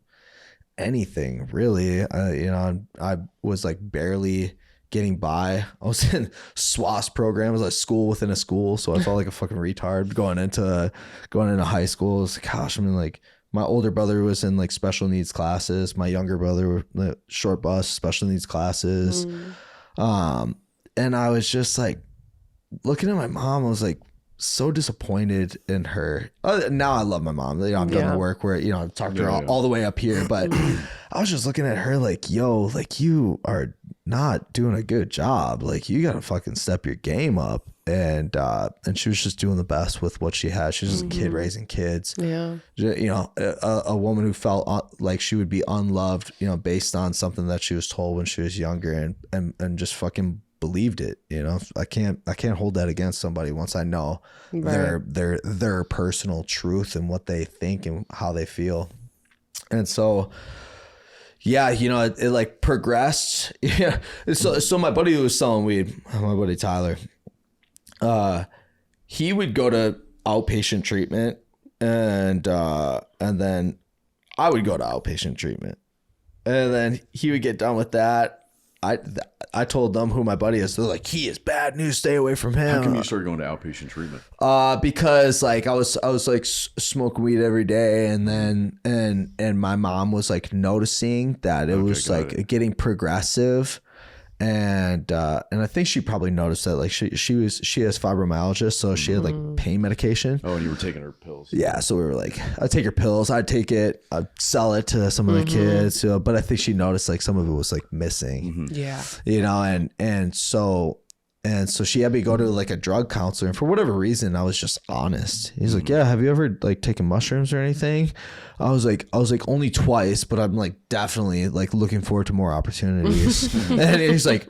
C: anything really. You know, I was like barely getting by. I was in SWAS program. It was like school within a school, so I felt like a fucking retard going into high school. It was like, gosh, I mean, like my older brother was in like special needs classes. My younger brother were short bus special needs classes. And I was just like looking at my mom. I was like so disappointed in her. Now I love my mom. You know, I've done the work where, you know, I've talked to her all the way up here, but I was just looking at her like, yo, like you are not doing a good job. Like you got to fucking step your game up. And she was just doing the best with what she had. She was just a kid raising kids. Yeah. You know, a woman who felt like she would be unloved, you know, based on something that she was told when she was younger and just fucking believed it. You know, I can't hold that against somebody once I know their personal truth and what they think and how they feel. And so, yeah, you know, it like progressed. Yeah. So my buddy who was selling weed, my buddy Tyler, he would go to outpatient treatment and then I would go to outpatient treatment, and then he would get done with that. I told them who my buddy is. They're like, he is bad news. Stay away from him.
A: How come you started going to outpatient treatment?
C: Because like I was like smoking weed every day, and then and my mom was like noticing that it was like getting progressive, and I think she probably noticed that like she has fibromyalgia, so she had like pain medication.
A: Oh, and you were taking her pills.
C: Yeah, so we were like, I'd take her pills, I'd take it, I'd sell it to some of the kids, but I think she noticed like some of it was like missing.
B: Yeah,
C: you know, and so she had me go to like a drug counselor, and for whatever reason I was just honest. He's like, yeah, have you ever like taken mushrooms or anything? I was like only twice, but I'm like definitely like looking forward to more opportunities. And he's like,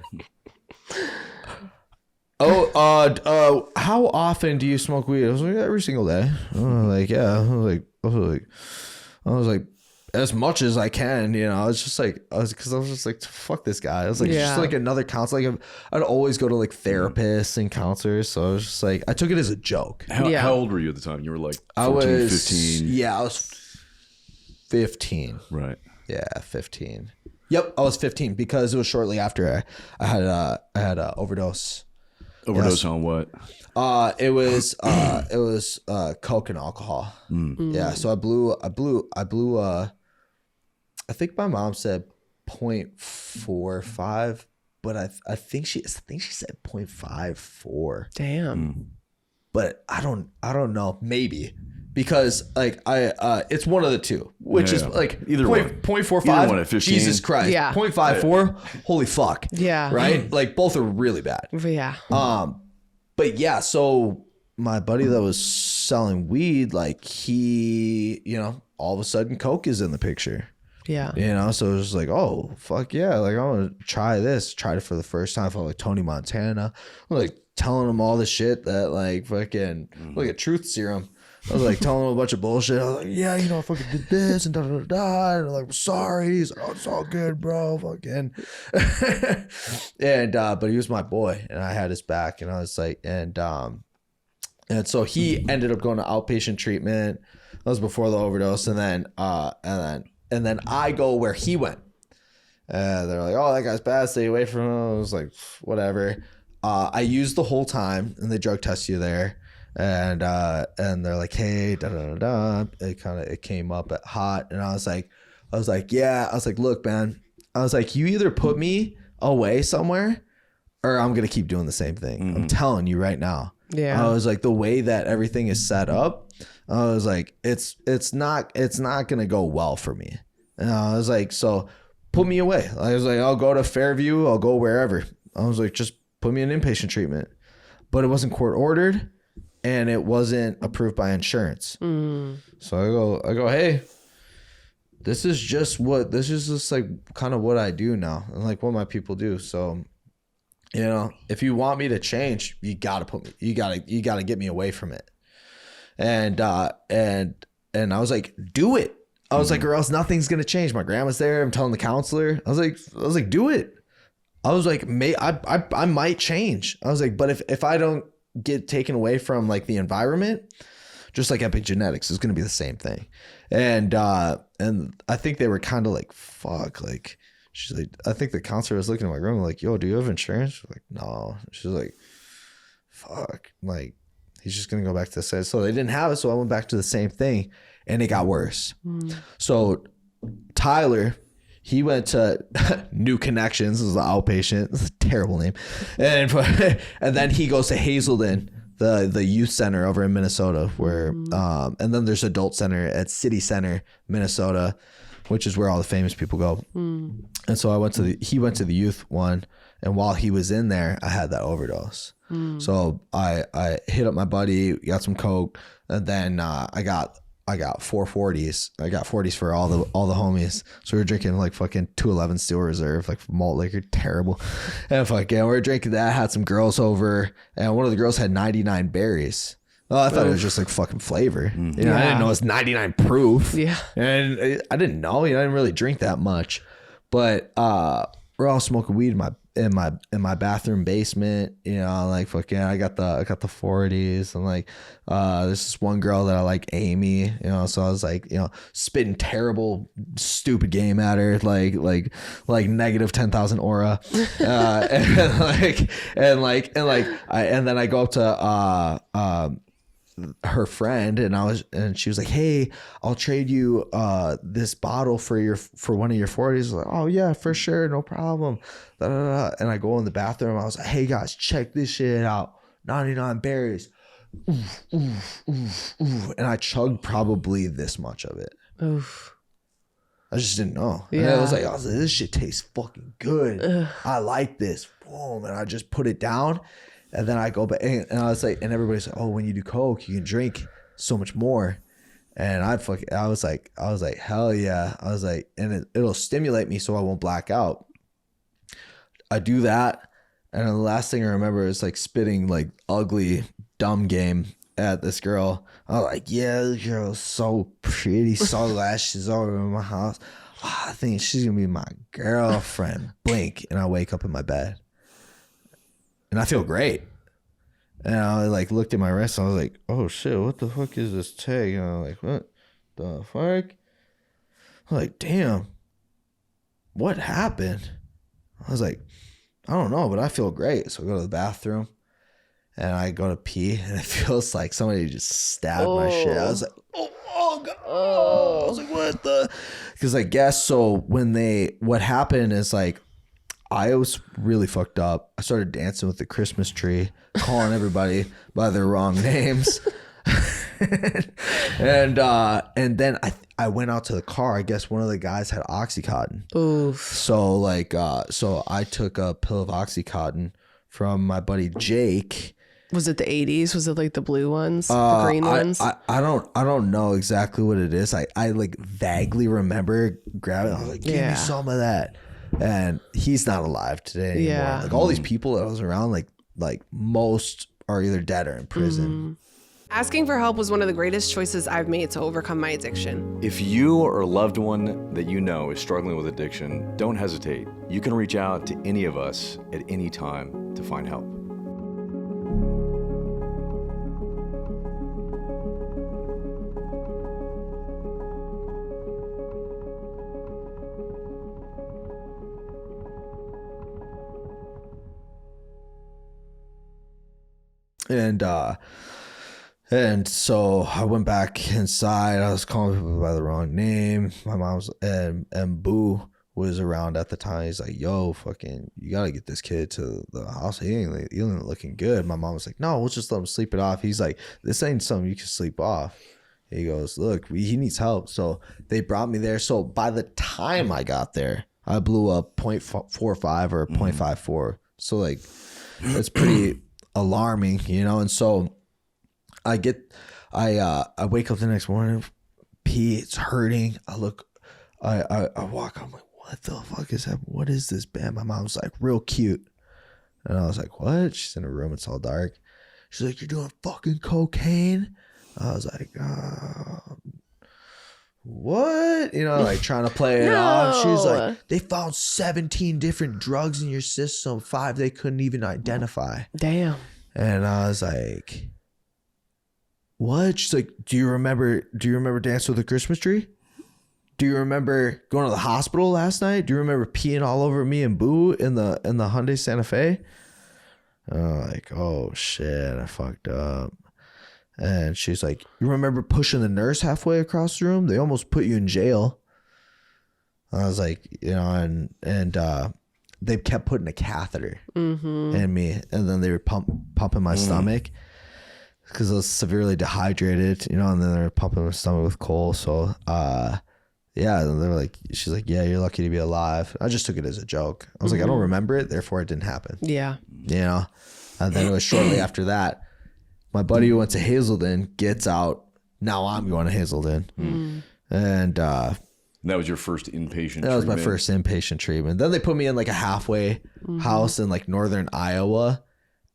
C: how often do you smoke weed? I was like, every single day. I was like, yeah. I was like as much as I can, you know. It's just like I was just like, fuck this guy. I was like, just like another counselor. Like I'd always go to like therapists and counselors, so I was just like, I took it as a joke.
A: How old were you at the time? You were like 14, 15?
C: Yeah, I was 15. Right. Yeah, 15. Yep, I was 15 because it was shortly after I had a overdose.
A: Overdose on what?
C: It was coke and alcohol. Yeah, so I blew I think my mom said 0.45, but I think she said 0.54.
B: Damn.
C: But I don't know, maybe, because like it's one of the two. which is like
A: either
C: point,
A: one.
C: 0.45.
A: Either one at 15.
C: Jesus Christ.
B: Yeah.
C: 0.54. Holy fuck.
B: Yeah.
C: Right? Like both are really bad.
B: Yeah.
C: But yeah, so my buddy that was selling weed, like he, you know, all of a sudden coke is in the picture.
B: Yeah.
C: You know, so it was like, oh fuck yeah, like I want to try this. Tried it for the first time. Felt like Tony Montana. I'm like telling him all the shit that like fucking like a truth serum. I was like telling him a bunch of bullshit. I was like, yeah, you know, I fucking did this and da da da da. And I'm like, sorry. He's like, oh, it's all good, bro. Fucking. And but he was my boy, and I had his back, and I was like, and so he ended up going to outpatient treatment. That was before the overdose, and then I go where he went. They're like, oh, that guy's bad. Stay away from him. I was like, whatever. I used the whole time, and they drug test you there, and they're like, hey, da da da da. It came up at hot, and I was like, yeah. I was like, look, man. I was like, you either put me away somewhere, or I'm gonna keep doing the same thing. I'm telling you right now.
B: Yeah.
C: I was like, the way that everything is set up, I was like, it's not gonna go well for me. And I was like, so put me away. I was like, I'll go to Fairview, I'll go wherever. I was like, just put me in inpatient treatment. But it wasn't court ordered, and it wasn't approved by insurance. So I go, hey, this is just like kind of what I do now, and like what my people do. So, you know, if you want me to change, you gotta get me away from it. And I was like, do it. I was like, or else nothing's gonna change. My grandma's there. I'm telling the counselor. I was like, do it. I was like, I might change. I was like, but if I don't get taken away from like the environment, just like epigenetics, it's gonna be the same thing. And I think they were kind of like, fuck, like. She's like, I think the counselor was looking at my room like, yo, do you have insurance? She's like, no. She's like, fuck. Like, he's just going to go back to the same. So they didn't have it. So I went back to the same thing, and it got worse. So Tyler, he went to New Connections. This is an outpatient. This is a terrible name. And then he goes to Hazelden, the youth center over in Minnesota, where, and then there's adult center at City Center, Minnesota, which is where all the famous people go. And so he went to the youth one, and while he was in there, I had that overdose. So I hit up my buddy, got some coke, and then I got 440s. I got 40s for all the homies. So we were drinking like fucking 211 Steel Reserve, like malt liquor, terrible. And fucking we were drinking that. Had some girls over, and one of the girls had 99 berries. Oh, I thought it was just like fucking flavor. You know, I didn't know it's 99 proof.
B: Yeah.
C: And I didn't know. You know, I didn't really drink that much. But we're all smoking weed in my bathroom basement. You know, like fucking I got the 40s, and like there's this one girl that I like, Amy. You know, so I was like, you know, spitting terrible, stupid game at her, like negative 10,000 aura, and then I go up to her friend, and she was like, hey, I'll trade you this bottle for one of your 40s. Like, oh yeah, for sure, no problem. Da, da, da. And I go in the bathroom. I was like, hey guys, check this shit out. 99 berries. Oof, oof, oof, oof. And I chugged probably this much of it.
B: Oof.
C: I just didn't know.
B: Yeah.
C: And I was like, this shit tastes fucking good. I like this. Boom. And I just put it down. And then I go back, and I was like, and everybody's like, oh, when you do coke, you can drink so much more. And I was like, hell yeah. I was like, and it'll stimulate me so I won't black out. I do that, and then the last thing I remember is like spitting like ugly, dumb game at this girl. I was like, yeah, this girl's so pretty, so glad she's over in my house. Oh, I think she's gonna be my girlfriend. Blink, and I wake up in my bed. And I feel great. And I like looked at my wrist, and I was like, oh shit, what the fuck is this tag? And I'm like, what the fuck? I'm like, damn, what happened? I was like, I don't know, but I feel great. So I go to the bathroom, and I go to pee, and it feels like somebody just stabbed my shit. I was like, oh God. I was like, what the? Because I guess so what happened is like, I was really fucked up. I started dancing with the Christmas tree, calling everybody by their wrong names. and then I went out to the car. I guess one of the guys had Oxycontin.
B: Oof.
C: So I took a pill of Oxycontin from my buddy Jake.
B: Was it the 80s? Was it like the blue ones, the green ones?
C: I don't know exactly what it is. I like vaguely remember grabbing. I was like, give me some of that. And he's not alive today anymore.
B: Yeah.
C: Like all these people that I was around, like most are either dead or in prison.
B: Asking for help was one of the greatest choices I've made to overcome my addiction.
A: If you or a loved one that you know is struggling with addiction, don't hesitate. You can reach out to any of us at any time to find help.
C: And so I went back inside. I was calling people by the wrong name. My mom's and Boo was around at the time. He's like, "Yo, fucking, you gotta get this kid to the house. He ain't looking good." My mom was like, "No, we'll just let him sleep it off." He's like, "This ain't something you can sleep off." He goes, "Look, he needs help." So they brought me there. So by the time I got there, I blew up 0.45 or 0.54. So like, it's pretty alarming, you know. And so I wake up the next morning, pee, it's hurting. I walk, I'm like, what the fuck is that? What is this band? My mom's like, real cute. And I was like, what? She's in a room, it's all dark. She's like, you're doing fucking cocaine? I was like, what? You know, like trying to play it off. She's like, they found 17 different drugs in your system, 5 they couldn't even identify.
B: Damn.
C: And I was like, what? She's like, do you remember dancing with the Christmas tree? Do you remember going to the hospital last night? Do you remember peeing all over me and Boo in the Hyundai Santa Fe? And I'm like, oh shit, I fucked up. And she's like, you remember pushing the nurse halfway across the room? They almost put you in jail. I was like, you know, and they kept putting a catheter in me, and then they were pumping my stomach because I was severely dehydrated, you know, and then they were pumping my stomach with coal. So, yeah, and they were like, she's like, yeah, you're lucky to be alive. I just took it as a joke. I was like, I don't remember it, therefore it didn't happen. Yeah. You know, and then it was shortly after that, my buddy who went to Hazelden gets out. Now I'm going to Hazelden. And that
A: was your first inpatient treatment?
C: That was my first inpatient treatment. Then they put me in like a halfway house in like northern Iowa.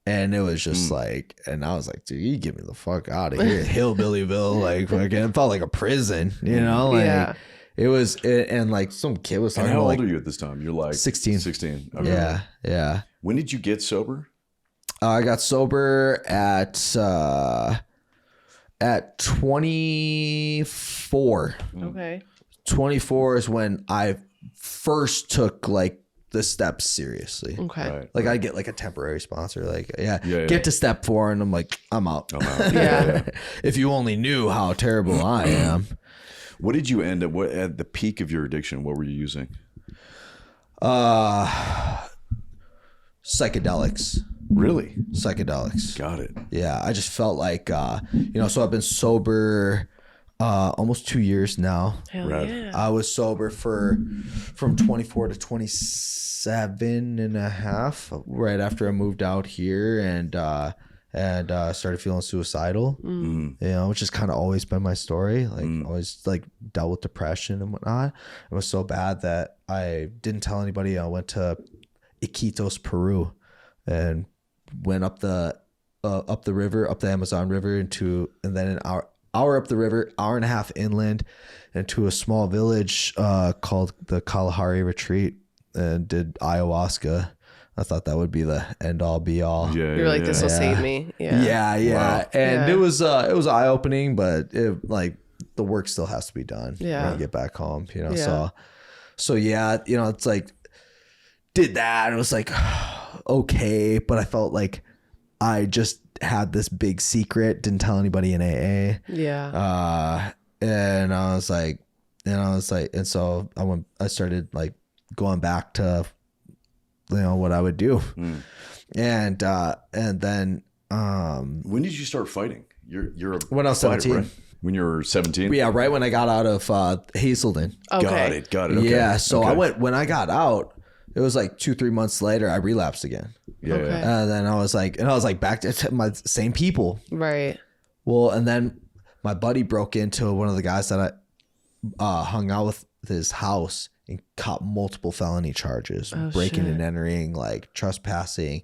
C: And it was just like, and I was like, dude, you get me the fuck out of here. Hillbillyville, like fucking, it felt like a prison, you know? Like, it was, and like some kid was talking
A: about. How old
C: like,
A: are you at this time? You're like
C: 16.
A: 16. Okay.
C: Yeah.
A: When did you get sober?
C: I got sober at 24.
B: Okay. 24
C: is when I first took like the steps seriously.
B: Okay.
A: Right.
C: Like I get like a temporary sponsor, like get to step 4, and I'm like, I'm out.
B: Yeah.
C: If you only knew how terrible I am.
A: What did you end up at the peak of your addiction? What were you using?
C: Psychedelics.
A: Really?
C: Psychedelics.
A: Got it.
C: Yeah, I just felt like you know, so I've been sober almost 2 years now.
B: Hell yeah.
C: I was sober from 24 to 27 and a half right after I moved out here, and started feeling suicidal. You know, which has kind of always been my story. Like always like dealt with depression and whatnot. It was so bad that I didn't tell anybody. I went to Iquitos, Peru, and went up the river, up the Amazon River, and then an hour up the river, hour and a half inland, into a small village called the Kalahari Retreat, and did ayahuasca. I thought that would be the end all be all.
B: Yeah, you're like, this will save me.
C: Yeah.
B: Wow.
C: And it was eye opening, but it, like, the work still has to be done.
B: Yeah.
C: When you get back home, you know. So yeah, you know, it's like, did that. It was like, okay, but I felt like I just had this big secret, didn't tell anybody in AA.
B: Yeah.
C: And so I started like going back to, you know, what I would do. And then
A: when did you start fighting? You're a
C: When I was
A: fighter,
C: 17.
A: right? When you were 17?
C: Yeah, right when I got out of Hazelden.
B: Okay.
A: Got it. Okay.
C: Yeah, so
A: Okay.
C: when I got out, it was like 2-3 months later, I relapsed again.
A: Yeah.
B: Okay.
C: And then I was like back to my same people.
B: Right.
C: Well, and then my buddy broke into one of the guys that I hung out with his house and caught multiple felony charges, breaking
B: shit.
C: and entering, like trespassing,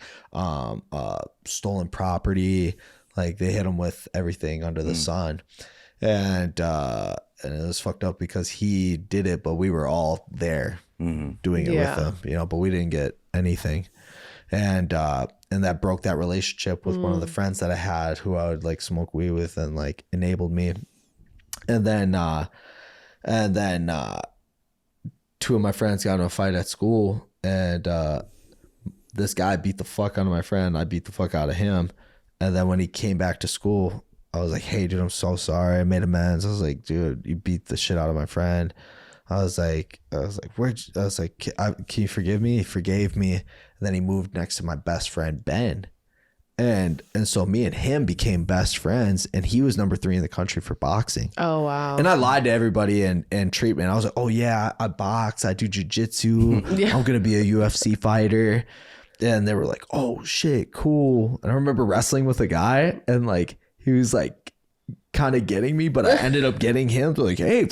C: stolen property. Like they hit him with everything under the sun. And it was fucked up because he did it, but we were all there doing it with him, you know, but we didn't get anything. And that broke that relationship with one of the friends that I had who I would like smoke weed with and like enabled me. And then two of my friends got in a fight at school, and this guy beat the fuck out of my friend. I beat the fuck out of him. And then when he came back to school, I was like, hey, dude, I'm so sorry. I made amends. I was like, dude, you beat the shit out of my friend. I was like, can you forgive me? He forgave me. And then he moved next to my best friend, Ben. And so me and him became best friends, and he was number 3 in the country for boxing.
B: Oh, wow.
C: And I lied to everybody in treatment. I was like, oh yeah, I box, I do jujitsu. I'm going to be a UFC fighter. And they were like, oh shit, cool. And I remember wrestling with a guy, and like, he was like kind of getting me, but I ended up getting him to like, hey,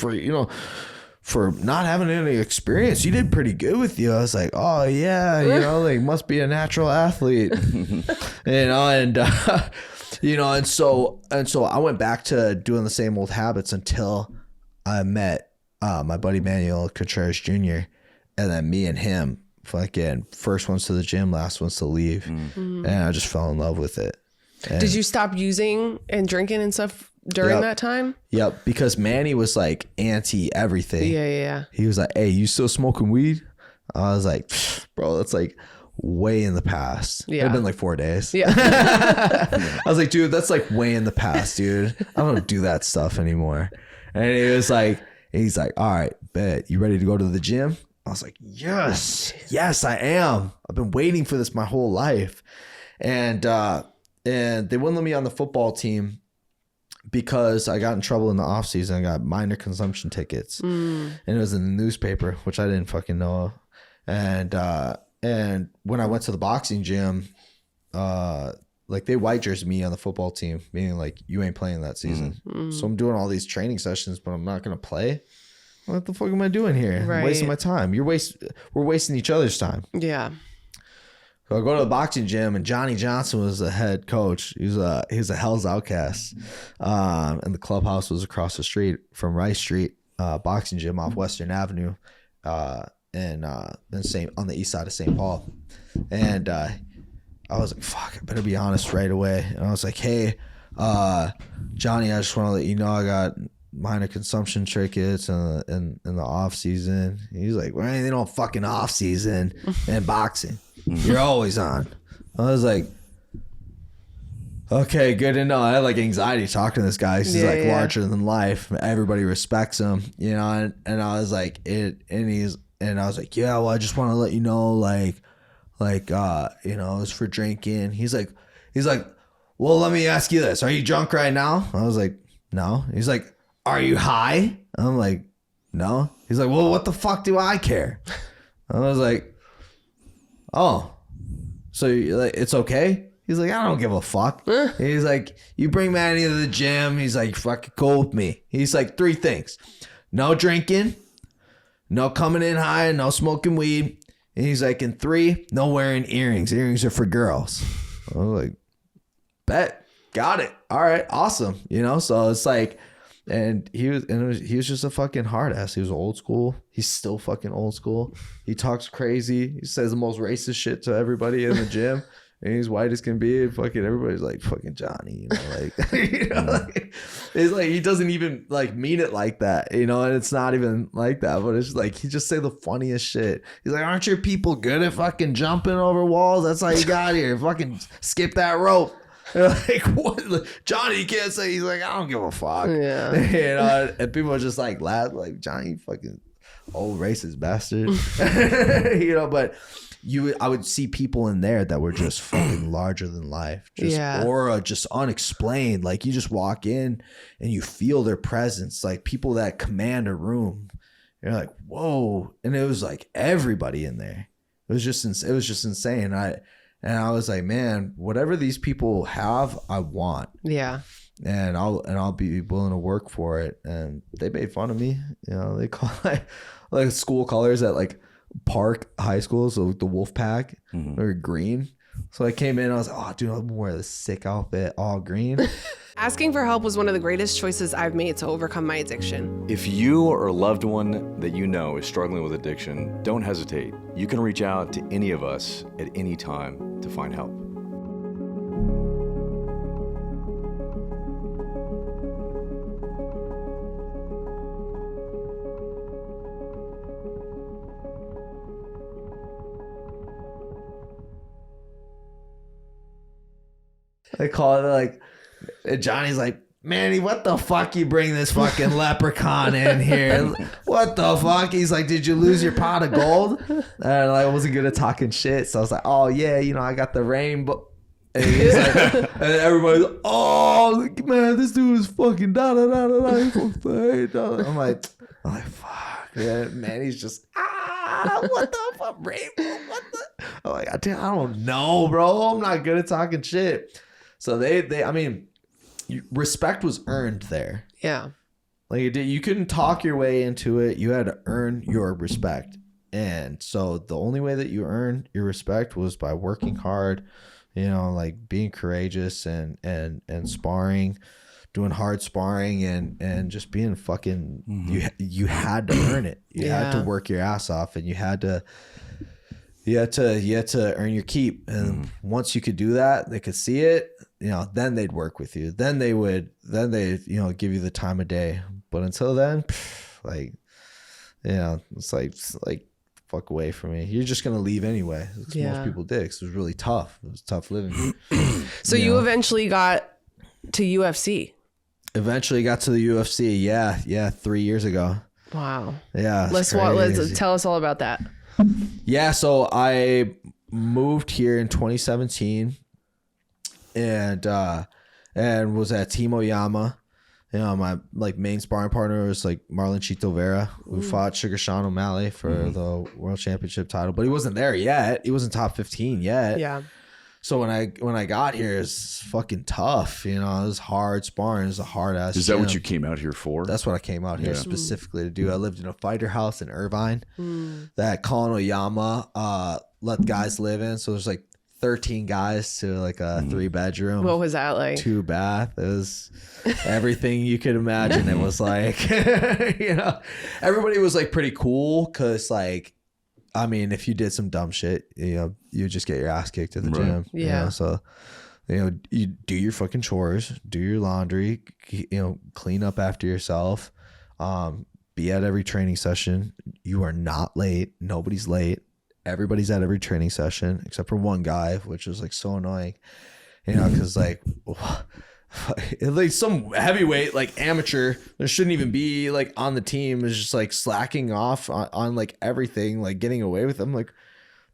C: for not having any experience, you did pretty good with you. I was like, oh yeah, you know, like must be a natural athlete, you know, and you know, and so I went back to doing the same old habits until I met my buddy Manuel Contreras Jr. And then me and him, fucking first ones to the gym, last ones to leave, and I just fell in love with it. And
B: Did you stop using and drinking and stuff during that time?
C: Yep, because Manny was like anti everything.
B: Yeah.
C: He was like, hey, you still smoking weed? I was like, bro, that's like way in the past.
B: Yeah.
C: It'd been like 4 days.
B: Yeah.
C: I was like, dude, that's like way in the past, dude. I don't do that stuff anymore. And he's like, all right, bet. You ready to go to the gym? I was like, yes, I am. I've been waiting for this my whole life. And they wouldn't let me on the football team because I got in trouble in the off season. I got minor consumption tickets, and it was in the newspaper, which I didn't fucking know. And when I went to the boxing gym, like they white jersey me on the football team, meaning like you ain't playing that season. So I'm doing all these training sessions, but I'm not gonna play. What the fuck am I doing here?
B: Right.
C: I'm wasting my time. We're wasting each other's time.
B: Yeah.
C: So I go to the boxing gym, and Johnny Johnson was the head coach. He was a Hell's Outcast, and the clubhouse was across the street from Rice Street boxing gym off Western Avenue, and same on the east side of St. Paul. And I was like, "Fuck, I better be honest right away." And I was like, "Hey, Johnny, I just want to let you know I got minor consumption tickets in the off season." He's like, "Well, ain't no fucking off season in boxing. You're always on." I was like, okay, good to know. I had like anxiety talking to this guy. He's larger than life. Everybody respects him, you know. And I was like, I was like, yeah, well, I just want to let you know, like, you know, it's for drinking. He's like, well, let me ask you this: are you drunk right now? I was like, no. He's like, are you high? I'm like, no. He's like, well, what the fuck do I care? I was like, oh, so like, it's okay? He's like, I don't give a fuck. He's like, you bring Manny to the gym. He's like, fucking go with me. He's like, 3 things: no drinking, no coming in high, no smoking weed. And he's like, and 3, no wearing earrings. Earrings are for girls. I was like, bet, got it. All right, awesome. You know, so it's like, and he was just a fucking hard ass. He was old school. He's still fucking old school. He talks crazy. He says the most racist shit to everybody in the gym. And he's white as can be. And fucking everybody's like, fucking Johnny, you know, like, you know, like, it's like he doesn't even like mean it like that, you know, and it's not even like that, but it's just like he just say the funniest shit. He's like, aren't your people good at fucking jumping over walls? That's how you got here. Fucking skip that rope. Like, what? Johnny can't say. He's like, I don't give a fuck.
B: Yeah.
C: You know, and people are just like laugh, like, Johnny fucking oh, racist bastard. But I would see people in there that were just fucking larger than life, just aura, just unexplained. Like you just walk in and you feel their presence, like people that command a room. You're like, whoa. And it was like everybody in there. It was just insane. I was like, man, whatever these people have, I want.
B: Yeah.
C: And I'll be willing to work for it. And they made fun of me. They call like school colors at like Park High School, so the wolf pack, or green. So I came in, I was like, oh dude, I'm gonna wear this sick outfit, all green.
B: Asking for help was one of the greatest choices I've made to overcome my addiction.
A: If you or a loved one that you know is struggling with addiction, don't hesitate. You can reach out to any of us at any time to find help.
C: They call it like, Johnny's like, Manny, what the fuck you bring this fucking leprechaun in here? What the fuck? He's like, did you lose your pot of gold? And I wasn't good at talking shit. So I was like, oh yeah, I got the rainbow. And he's like, and everybody's like, oh man, this dude is fucking da da da da da. I'm like, fuck. Yeah, Manny's just, what the fuck, rainbow? What the? I'm like, I don't know, bro. I'm not good at talking shit. So I mean, respect was earned there.
B: Yeah.
C: Like you couldn't talk your way into it. You had to earn your respect. And so the only way that you earned your respect was by working hard, like being courageous and sparring, doing hard sparring and just being fucking, you had to earn it. You had to work your ass off, and you had to earn your keep. And once you could do that, they could see it, then they'd work with you. Then they give you the time of day. But until then, it's like fuck away from me. You're just going to leave anyway. Most people did. 'Cause it was really tough. It was tough living.
B: So you eventually got to UFC.
C: Eventually got to the UFC. Yeah. 3 years ago.
B: Wow.
C: Yeah.
B: Let's tell us all about that.
C: Yeah, so I moved here in 2017 and was at Team Oyama. My main sparring partner was like Marlon Chito Vera, who fought Sugar Sean O'Malley for the world championship title, but he wasn't there yet. He wasn't top 15 yet.
B: Yeah.
C: So when I got here, it's fucking tough. It was hard sparring. It was a hard ass.
D: Is that what you came out here for?
C: That's what I came out here specifically to do. I lived in a fighter house in Irvine that Colin Oyama let guys live in. So there's like 13 guys to like a 3-bedroom.
B: What was that like?
C: 2-bath. It was everything you could imagine. It was like, everybody was like pretty cool because like, I mean, if you did some dumb shit, you just get your ass kicked at the gym.
B: Yeah.
C: So, you do your fucking chores, do your laundry, clean up after yourself, be at every training session. You are not late. Nobody's late. Everybody's at every training session except for one guy, which was like so annoying, because like some heavyweight, like amateur, there shouldn't even be like on the team, is just like slacking off on like everything, like getting away with them. Like,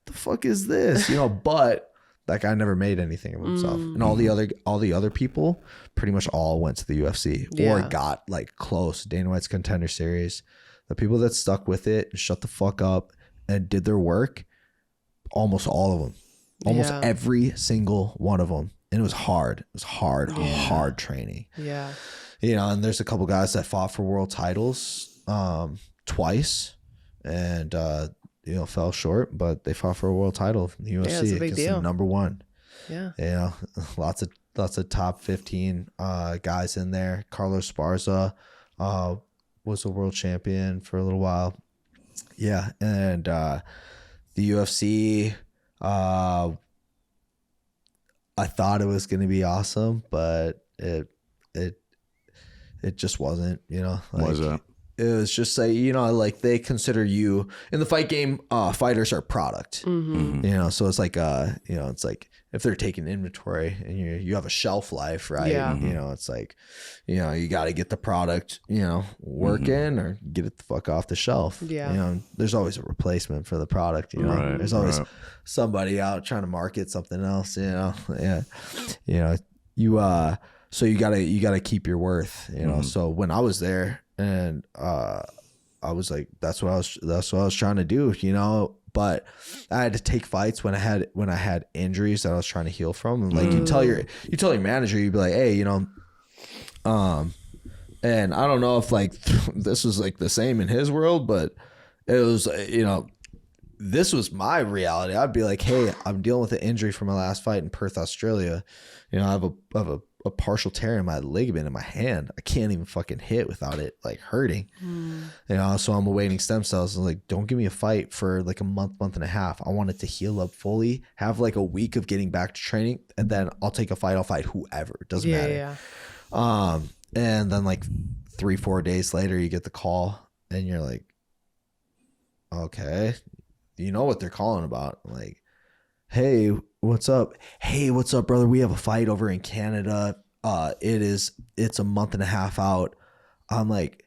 C: the fuck is this? But that guy never made anything of himself. And all the other people pretty much all went to the UFC or got like close. Dana White's Contender series. The people that stuck with it and shut the fuck up and did their work, almost all of them, almost every single one of them. And it was hard. It was hard training.
B: Yeah.
C: And there's a couple guys that fought for world titles twice and, fell short, but they fought for a world title in the UFC.
B: Yeah, it's a big deal.
C: Number one.
B: Yeah.
C: Lots of top 15 guys in there. Carlos Esparza was a world champion for a little while. Yeah. And the UFC, I thought it was going to be awesome, but it just wasn't,
D: What was that?
C: It was just like, like they consider you in the fight game, fighters are product, so it's like, it's like if they're taking inventory and you have a shelf life, right?
B: Yeah.
C: You know, it's like, you know, you got to get the product, you know, working or get it the fuck off the shelf.
B: Yeah.
C: You know, there's always a replacement for the product, you know.
D: Right,
C: There's always
D: right.
C: somebody out trying to market something else, you know. Yeah. You know, so you gotta keep your worth, you know. So when I was there and I was like, that's what I was trying to do, you know. But I had to take fights when I had injuries that I was trying to heal from. And like you tell your manager, you'd be like, hey, you know, and I don't know if like this was like the same in his world, but it was, you know, this was my reality. I'd be like, hey, I'm dealing with an injury from my last fight in Perth, Australia. You know, I have a partial tear in my ligament in my hand. I can't even fucking hit without it like hurting. You know, so I'm awaiting stem cells. I was like, don't give me a fight for like a month and a half. I want it to heal up fully, have like a week of getting back to training, and then I'll take a fight. I'll fight whoever. It doesn't matter.
B: Yeah.
C: And then like 3-4 days later, you get the call and you're like, okay, you know what they're calling about. Like, hey, what's up? Hey, what's up, brother? We have a fight over in Canada. It's a month and a half out. I'm like,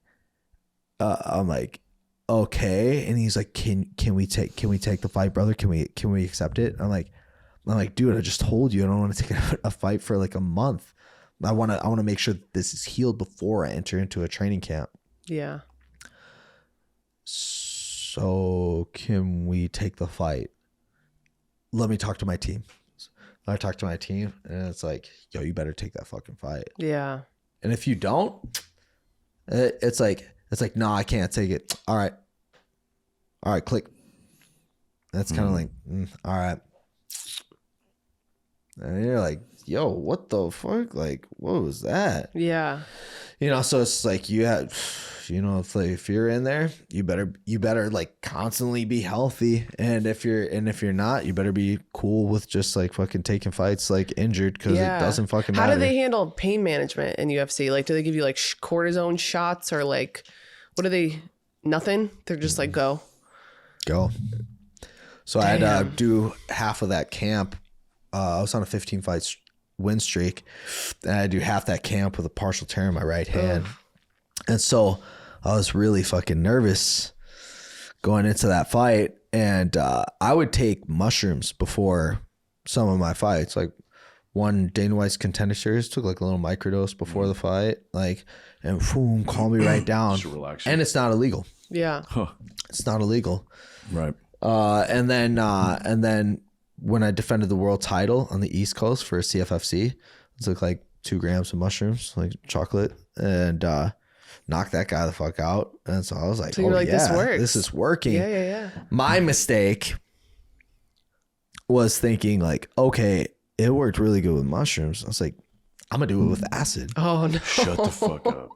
C: okay. And he's like, can we take the fight, brother? Can we accept it? I'm like, dude, I just told you I don't want to take a fight for like a month. I want to make sure that this is healed before I enter into a training camp.
B: Yeah.
C: So can we take the fight? Let me talk to my team. I talk to my team and it's like, yo, you better take that fucking fight.
B: Yeah.
C: And if you don't, it's like, no, I can't take it. All right, click. That's kind of like, all right. And you're like, yo, what the fuck? Like, what was that?
B: Yeah.
C: You know, so it's like you have, you know, if you're in there, you better like constantly be healthy. And if you're not, you better be cool with just like fucking taking fights like injured, because it doesn't fucking matter.
B: How do they handle pain management in UFC? Like, do they give you like cortisone shots or like, what do they, nothing? They're just like, go. So I had to do half of that camp. I was on a 15 fight win streak, and I do half that camp with a partial tear in my right hand. And so I was really fucking nervous going into that fight. And I would take mushrooms before some of my fights. Like one Dana White's Contender series, took like a little microdose before the fight, like, and boom, calm me right down.
D: Just relax you.
C: And it's not illegal.
B: Yeah.
C: It's not illegal.
D: Right.
C: And then when I defended the world title on the East Coast for CFFC, it took like 2 grams of mushrooms, like chocolate, and knocked that guy the fuck out. And so I was like,
B: So you're like, this works.
C: This is working.
B: Yeah.
C: My mistake was thinking like, okay, it worked really good with mushrooms. I was like, I'm gonna do it with acid.
B: Oh no.
D: Shut the fuck up.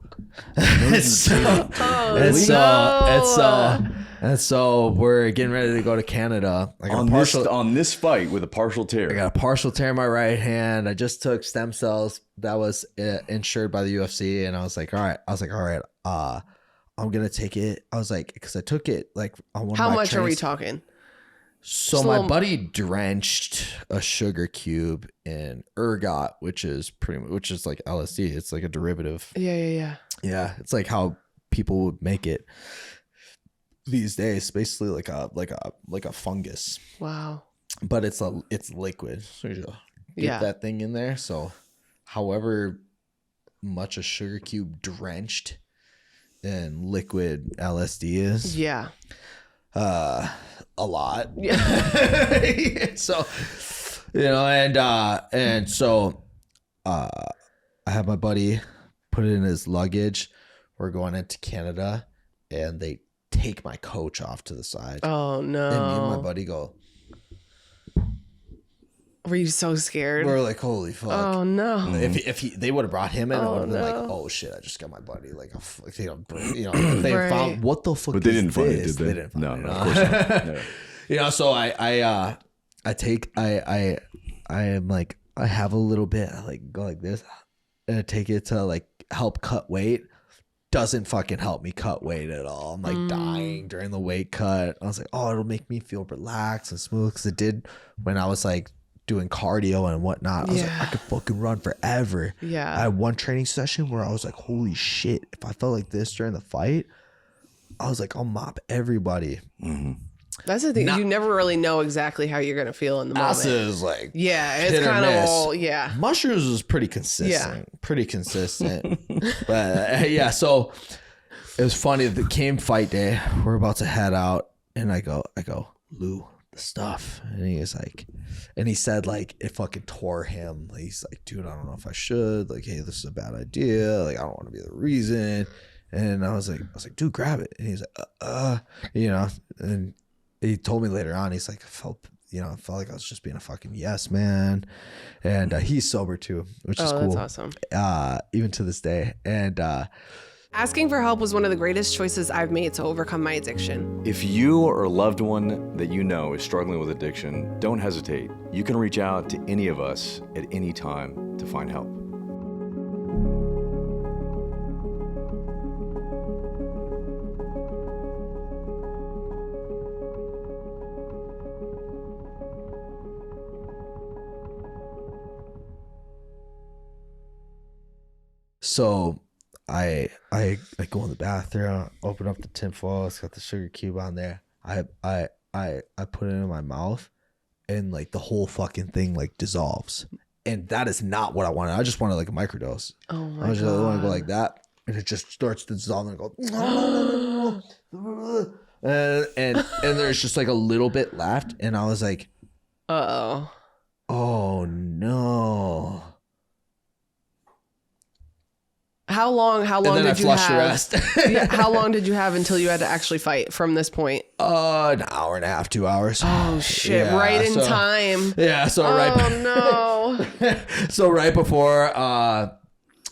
C: And so we're getting ready to go to Canada. I got
D: On this fight with a partial tear.
C: I got a partial tear in my right hand. I just took stem cells that was insured by the UFC, and I was like, all right. I'm gonna take it. I was like, because I took it like on one
B: How
C: of my
B: much are we
C: trainings.
B: talking?
C: So my buddy drenched a sugar cube in ergot, which is like LSD. It's like a derivative.
B: Yeah.
C: Yeah, it's like how people would make it these days. Basically, like a fungus,
B: Wow.
C: but it's liquid. So you get that thing in there. So, however much a sugar cube drenched in liquid LSD is,
B: Yeah.
C: a lot.
B: Yeah.
C: So, you know, and so I had my buddy put it in his luggage. We're going into Canada, and they take my coach off to the side.
B: Oh no.
C: And me and my buddy go,
B: Were you so scared?
C: we're like, holy fuck.
B: Oh no.
C: If they would have brought him in, I would have been like, oh shit, I just got my buddy like if they
B: Right.
C: found what the fuck.
D: But they
C: is
D: didn't find it,
C: this?
D: did they?
C: They didn't find
D: No,
C: it.
D: no, of course not. No.
C: You know, so I am like, I have a little bit, I like go like this, and I take it to like help cut weight. Doesn't fucking help me cut weight at all. I'm like dying during the weight cut. I was like, oh, it'll make me feel relaxed and smooth, because it did when I was like
B: doing cardio and whatnot. I was like, I could fucking run forever.
E: Yeah.
B: I had one training session where I was like, holy shit, if I felt like this during the fight, I was like, I'll mop everybody.
E: That's the thing. You never really know exactly how you're going to feel in the moment.
B: Acid is like,
E: Yeah, it's
B: hit or
E: kind of
B: miss.
E: all, yeah.
B: Mushrooms was pretty consistent. Pretty consistent. But yeah, so it was funny. The came fight day, we're about to head out, and I go, Lou, the stuff. And he was like, and he said like it fucking tore him. Like, he's like, dude, I don't know if I should. Like, hey, this is a bad idea. Like, I don't want to be the reason. And I was like, dude, grab it. And he's like, you know, and he told me later on, he's like, I felt like I was just being a fucking yes man. And he's sober too, which is cool.
E: That's awesome.
B: Even to this day. And
E: Asking for help was one of the greatest choices I've made to overcome my addiction.
A: If you or a loved one that you know is struggling with addiction, don't hesitate. You can reach out to any of us at any time to find help.
B: so I go in the bathroom, open up the tinfoil, it's got the sugar cube on there. I put it in my mouth, and like the whole fucking thing like dissolves. And that is not what I wanted. I just wanted like a microdose.
E: Oh my
B: I just
E: God.
B: want to go like that, and it just starts to dissolve and go no. And there's just like a little bit left, and I was like,
E: Uh-oh.
B: oh no.
E: How long
B: And then
E: did
B: I
E: you
B: flushed the
E: have?
B: rest.
E: Yeah, how long did you have until you had to actually fight from this point?
B: An hour and a half, 2 hours.
E: Oh shit!
B: Yeah,
E: right in
B: so-
E: time.
B: Yeah, so
E: Oh no.
B: so right before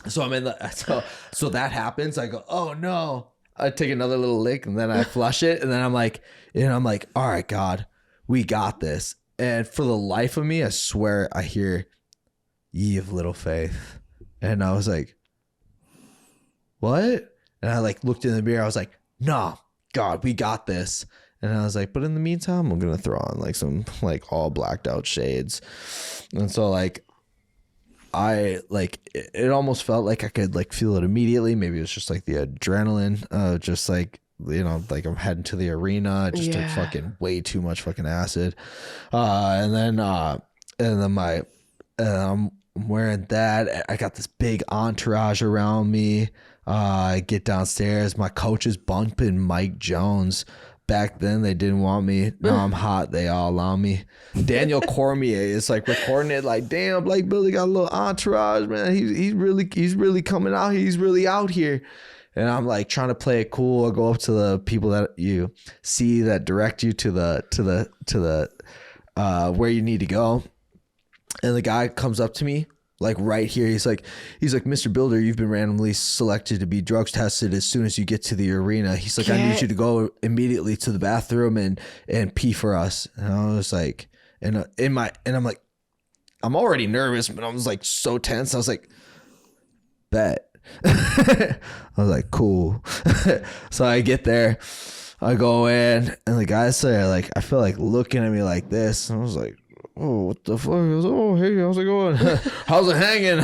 B: so I'm in the so that happens, I go, oh no. I take another little lick, and then I flush it, and then I'm like, all right, God, we got this. And for the life of me, I swear I hear ye of little faith. And I was like, what? And I like looked in the mirror, I was like, nah, God, we got this. And I was like, but in the meantime, I'm gonna throw on like some like all blacked out shades. And so like I like it almost felt like I could like feel it immediately. Maybe it was just like the adrenaline, just like, like I'm heading to the arena. I just took fucking way too much fucking acid. And then I'm wearing that. I got this big entourage around me. I get downstairs. My coach is bumping Mike Jones. Back then they didn't want me. Now I'm hot. They all allow me. Daniel Cormier is like recording it like, damn, Blake Bilder got a little entourage, man. He's really coming out. He's really out here. And I'm like trying to play it cool. I go up to the people that you see that direct you to the where you need to go. And the guy comes up to me like right here. He's like, Mr. Bilder, you've been randomly selected to be drugs tested as soon as you get to the arena. He's like, I need you to go immediately to the bathroom and pee for us. And I was like, and I'm like, I'm already nervous, but I was like so tense. I was like, bet. I was like, cool. So I get there, I go in, and the guys there, like, I feel like looking at me like this. And I was like, oh, what the fuck? I was like, oh, hey, how's it going? How's it hanging?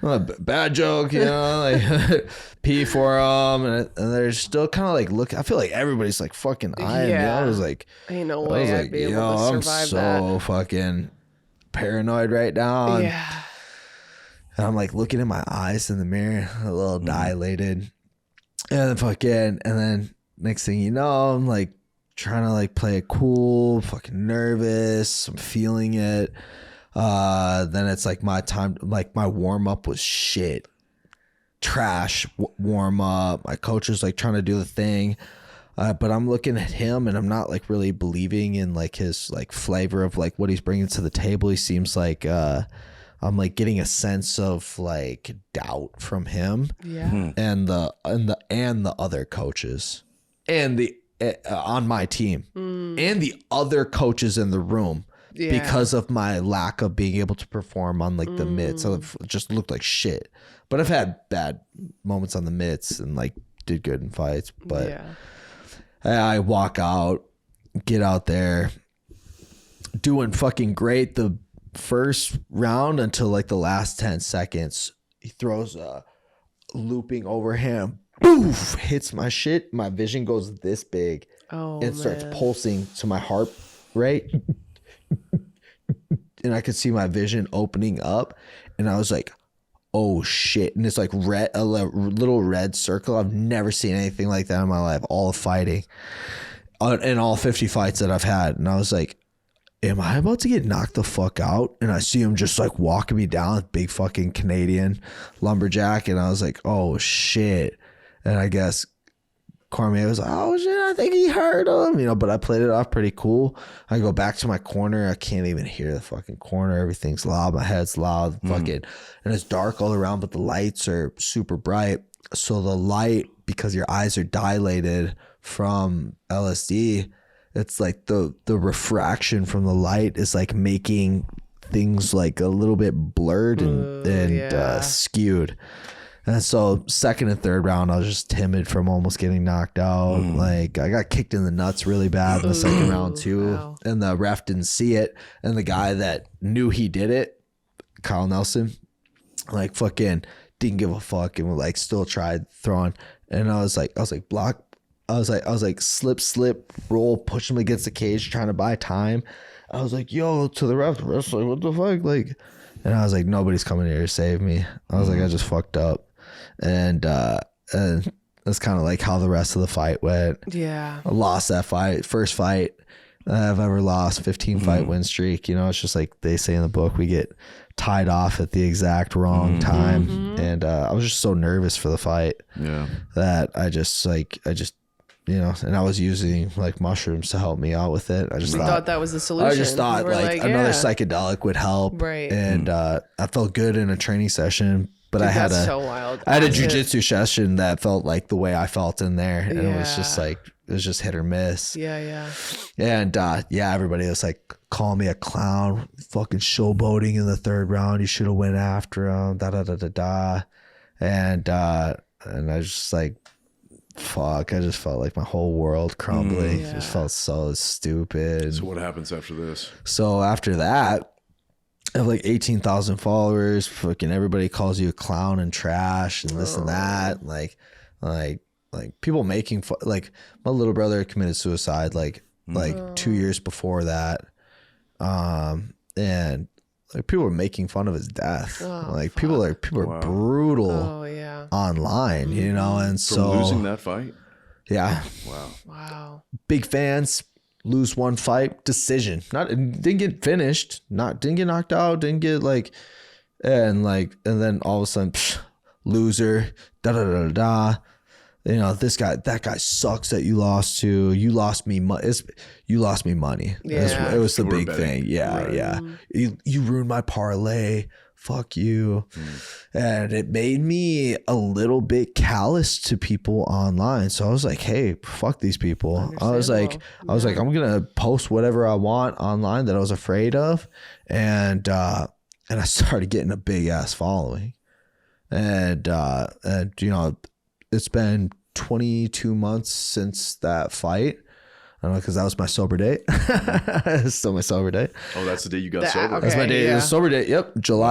B: Like, bad joke, like pee for them, and they're still kind of like look. I feel like everybody's like fucking eyeing me. I was like,
E: ain't no way I'd be able to survive that.
B: I'm so fucking paranoid right now.
E: Yeah.
B: And I'm like looking in my eyes in the mirror, a little dilated. And then next thing you know, I'm like trying to like play it cool, fucking nervous. I'm feeling it. Then it's like my time, like my warm up was shit. Trash warm up. My coach is like trying to do the thing. But I'm looking at him and I'm not like really believing in like his like flavor of like what he's bringing to the table. He seems like, I'm like getting a sense of like doubt from him, and the other coaches, and the on my team, and the other coaches in the room, because of my lack of being able to perform on like the mitts. So it just looked like shit. But I've had bad moments on the mitts and like did good in fights. But I walk out, get out there. doing fucking great the first round until like the last 10 seconds. He throws a looping overhand, boof, hits my shit. My vision goes this big. It starts pulsing to my heart rate. And I could see my vision opening up. And I was like, oh shit. And it's like red, a little red circle. I've never seen anything like that in my life. All of fighting in all 50 fights that I've had. And I was like, am I about to get knocked the fuck out? And I see him just like walking me down, big fucking Canadian lumberjack. And I was like, oh shit. And I guess Cormier was like, oh shit, I think he hurt him, you know, but I played it off pretty cool. I go back to my corner. I can't even hear the fucking corner. Everything's loud. My head's loud. Fucking, and it's dark all around, but the lights are super bright. So the light, because your eyes are dilated from LSD, it's like the refraction from the light is like making things like a little bit blurred and skewed. And so second and third round, I was just timid from almost getting knocked out. Like I got kicked in the nuts really bad in the second round too. Wow. And the ref didn't see it. And the guy that knew he did it, Kyle Nelson, like fucking didn't give a fuck and like still tried throwing. And I was like block. I was like slip, roll, push him against the cage, trying to buy time. I was like, yo, to the ref. The ref's like, what the fuck? Like, and I was like, nobody's coming here to save me. I was like, I just fucked up. And that's kind of like how the rest of the fight went. Yeah. I lost that fight. First fight I've ever lost, 15 fight win streak. You know, it's just like they say in the book, we get tied off at the exact wrong time. And I was just so nervous for the fight that I just, you know, and I was using like mushrooms to help me out with it. I just thought that was the solution. I just thought like another psychedelic would help. Right. And I felt good in a training session. But dude, I had a jiu-jitsu session that felt like the way I felt in there. And it was just like, it was just hit or miss. Yeah. And everybody was like calling me a clown, fucking showboating in the third round. You should have went after him, And I was just like, fuck, I just felt like my whole world crumbling. Just felt so stupid.
D: So what happens after this?
B: So after that, I have like 18,000 followers. Fucking everybody calls you a clown and trash and this and that. Like people making fun. Like my little brother committed suicide like 2 years before that. And like people were making fun of his death. Like people are brutal online, you know. And so
D: losing that fight.
B: Yeah. Wow. Big fans. Lose one fight, decision. Didn't get finished. Didn't get knocked out. Didn't get and then all of a sudden, loser. You know, that guy sucks that you lost to. You lost me money. You lost me money. Yeah. It was the big thing. Yeah, right. Yeah. You ruined my parlay. Fuck you. And it made me a little bit callous to people online. So I was like, hey, fuck these people. I was like, I'm going to post whatever I want online that I was afraid of. And I started getting a big ass following. And you know, it's been 22 months since that fight. I don't know, because that was my sober date. It's still my sober date.
D: Oh, that's the day you got sober?
B: Okay, that's my day. Yeah. Sober date. Yep. June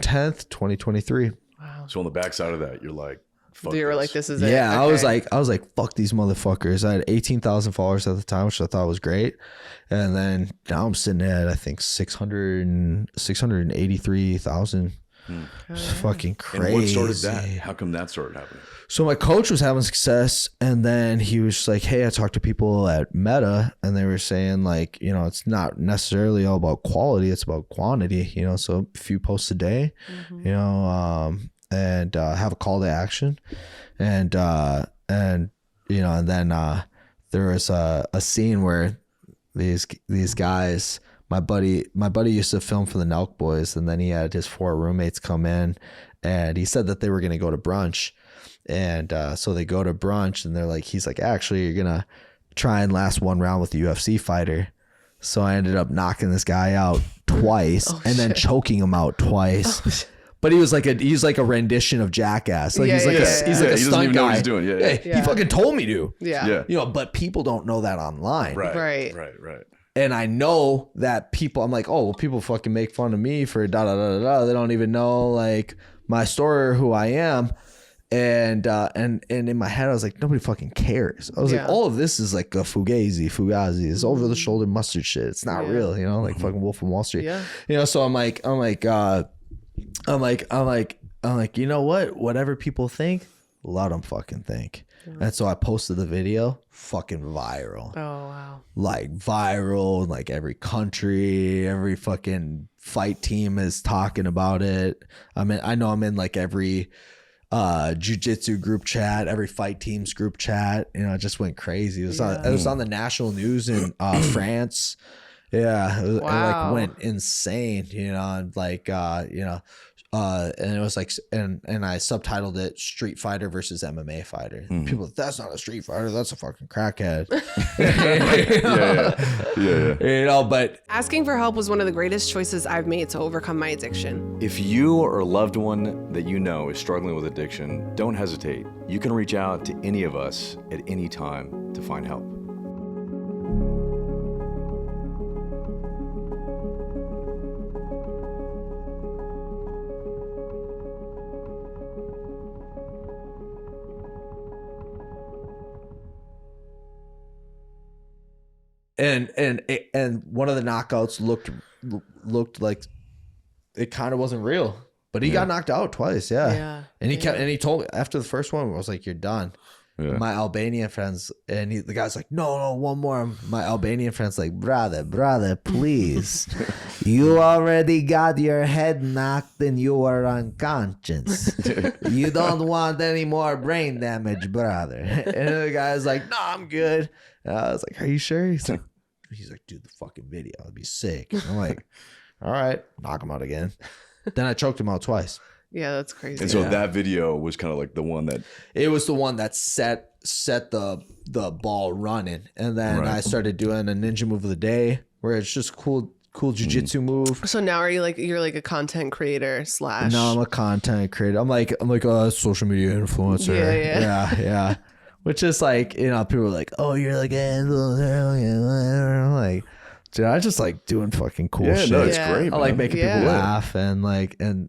B: 10th, 2023.
E: Wow.
D: So on the backside of that, you're like, fuck
E: you were
D: this.
E: like, this is it.
B: Yeah. Okay. I was like, fuck these motherfuckers. I had 18,000 followers at the time, which I thought was great. And then now I'm sitting at, I think 683,000. It's fucking crazy.
D: And what started that? How come that started happening?
B: So my coach was having success, and then he was just like, hey, I talked to people at Meta, and they were saying like, you know, it's not necessarily all about quality, it's about quantity, you know, so a few posts a day, you know, and have a call to action. And you know, and then there was a scene where these guys, my buddy used to film for the Nelk Boys, and then he had his 4 roommates come in, and he said that they were going to go to brunch. And so they go to brunch, and he's like, actually, you're going to try and last one round with the UFC fighter. So I ended up knocking this guy out twice and then choking him out twice. But he's like a rendition of Jackass. Like he's like a stunt
D: doesn't even
B: guy.
D: know what he's doing.
B: He fucking told me to.
E: Yeah.
B: You know, but people don't know that online.
D: Right.
B: And I know that people, I'm like, oh, well, people fucking make fun of me for da da da da da. They don't even know like my story or who I am. And in my head, I was like, nobody fucking cares. I was like, all of this is like a fugazi. It's over the shoulder mustard shit. It's not real, you know, like fucking Wolf of Wall Street.
E: Yeah.
B: You know, so I'm like, you know what? Whatever people think, let them fucking think. And so I posted the video, fucking viral.
E: Oh, wow.
B: Like viral, like every country, every fucking fight team is talking about it. I mean, I know I'm in like every jiu-jitsu group chat, every fight team's group chat. You know, it just went crazy. It was on the national news in France. Yeah, it like went insane, you know, and like you know, and it was like, and I subtitled it "Street Fighter versus MMA Fighter." People, that's not a street fighter, that's a fucking crackhead.
D: Yeah.
B: You know, but
E: Asking for help was one of the greatest choices I've made to overcome my addiction.
A: If you or a loved one that you know is struggling with addiction, don't hesitate. You can reach out to any of us at any time to find help.
B: and one of the knockouts looked like it kind of wasn't real, but he got knocked out twice. And he told me after the first one, I was like, you're done. My Albanian friends, and the guy's like, no, one more. My Albanian friends like, brother, please. You already got your head knocked and you are unconscious. You don't want any more brain damage, brother. And the guy's like, no, I'm good. And I was like, are you sure? He's like, dude, the fucking video, it'd be sick. I'm like, all right, knock him out again. Then I choked him out twice.
E: Yeah, that's crazy.
D: And so that video was kind of like the one that
B: it was the one that set the ball running, and then I started doing a ninja move of the day where it's just cool jiu-jitsu move.
E: So now you're like a content creator /
B: Now I'm a content creator. I'm like a social media influencer. Yeah. Which is like, you know, people are like, oh, you're like an influencer. I'm like, dude, I just like doing fucking cool shit.
D: No, it's great.
B: I like
D: man.
B: making people laugh and like and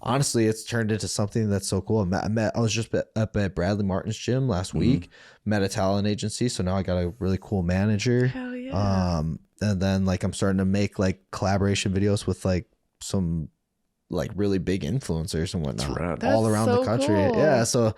B: honestly, it's turned into something that's so cool. I was just up at Bradley Martin's gym last week, met a talent agency, so now I got a really cool manager.
E: Hell yeah.
B: And then like I'm starting to make like collaboration videos with like some like really big influencers and whatnot all around the country.
E: Cool.
B: Yeah, so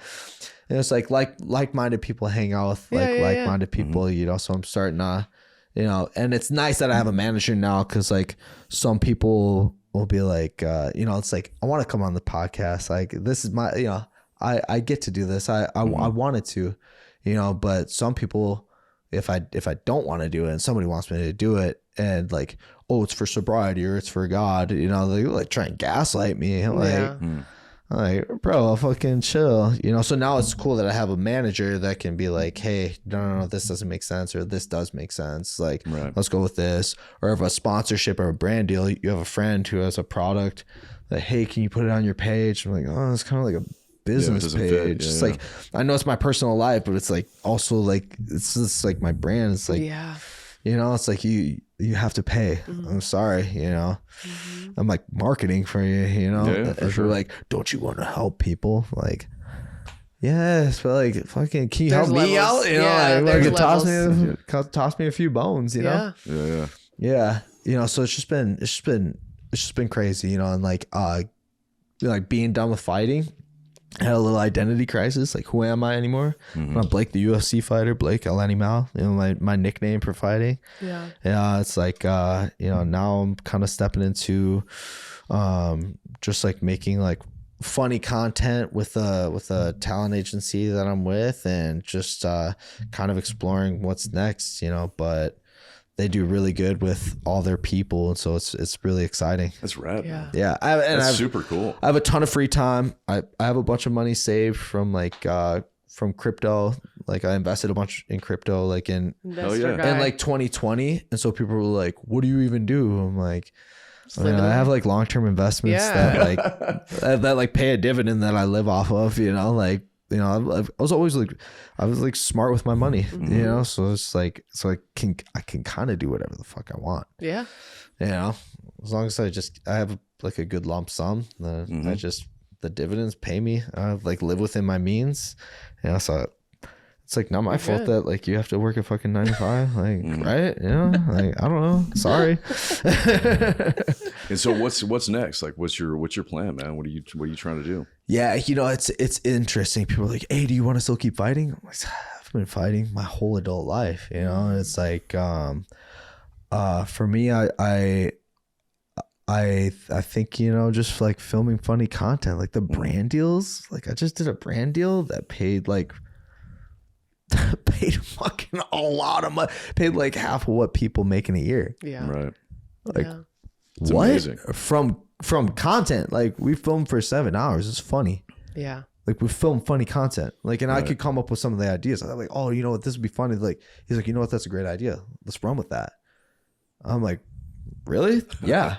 B: it's like-minded people hang out with like-minded people, you know. So I'm starting to, you know, and it's nice that I have a manager now because like some people will be like, you know, it's like I want to come on the podcast. Like this is my, you know, I get to do this. I wanted to, you know, but some people, if I don't want to do it and somebody wants me to do it and like, oh, it's for sobriety or it's for God, you know, they like try and gaslight me. I'm like, bro, I'll fucking chill, you know. So now it's cool that I have a manager that can be like, hey, no, this doesn't make sense, or this does make sense. Like, let's go with this. Or if a sponsorship or a brand deal, you have a friend who has a product that, hey, can you put it on your page? I'm like, oh, it's kind of like a business page. It's like, I know it's my personal life, but it's like also like it's just like my brand. It's like, you know, it's like you have to pay. I'm sorry, you know. I'm like marketing for you, you know. If you're like, don't you want to help people? Like, yes, but like, fucking, can you help me out? You know, like toss me a few bones, you know. Yeah. You know, so it's just been crazy, you know, and like being done with fighting. I had a little identity crisis, like who am I anymore? I'm Blake, the UFC fighter, Blake El Animal, you know, my nickname for fighting. It's like you know, now I'm kind of stepping into just like making like funny content with a talent agency that I'm with, and just kind of exploring what's next, you know. But they do really good with all their people, and so it's really exciting.
D: That's rad.
B: Yeah.
D: That's super cool.
B: I have a ton of free time. I have a bunch of money saved from like from crypto. Like I invested a bunch in crypto, like in like 2020. And so people were like, "What do you even do?" I'm like, I have like long-term investments that like that like pay a dividend that I live off of. You know, like you know, I was always like, I was like smart with my money, you know, so it's like, so I can kind of do whatever the fuck I want.
E: Yeah.
B: You know, as long as I have like a good lump sum, I just, the dividends pay me, like live within my means. You know, so it's like not my fault that like you have to work a fucking 9 to 5, like, right? You know, like, I don't know. Sorry.
D: And so what's next? Like, what's your plan, man? What are you trying to do?
B: Yeah, you know, it's interesting. People are like, "Hey, do you want to still keep fighting?" I'm like, I've been fighting my whole adult life, you know. And it's like, for me, I think, you know, just like filming funny content, like the brand deals. Like I just did a brand deal that paid fucking a lot of money. Paid like half of what people make in a year.
E: Yeah.
D: Right.
B: Like
D: It's
B: what?
D: amazing.
B: From content. Like we filmed for 7 hours. It's funny.
E: Yeah.
B: Like we film funny content. Like, and I could come up with some of the ideas. I'm like, oh, you know what? This would be funny. Like, he's like, you know what? That's a great idea. Let's run with that. I'm like, really? Yeah.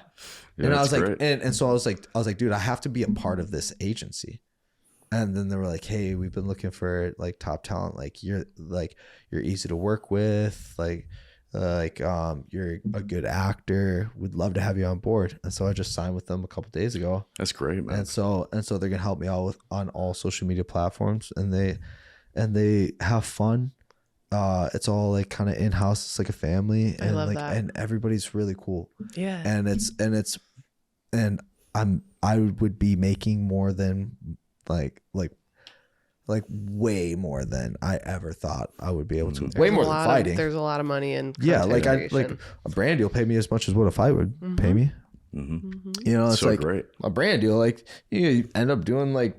B: And I was like, and so I was like, dude, I have to be a part of this agency. And then they were like, hey, we've been looking for like top talent. Like you're easy to work with. Like you're a good actor. We'd love to have you on board. And so I just signed with them a couple days ago.
D: That's great, man.
B: And so they're gonna help me out on all social media platforms, and they have fun. It's all like kind of in house. It's like a family, and
E: I love
B: like
E: that.
B: and everybody's really cool.
E: Yeah.
B: And I would be making more than like way more than I ever thought I would be able to. Way more than fighting.
E: There's a lot of money in
B: Yeah,
E: content
B: like
E: creation.
B: a brand deal pay me as much as what a fight would pay me. You know, it's
D: So
B: like
D: great.
B: a brand deal. Like you end up doing like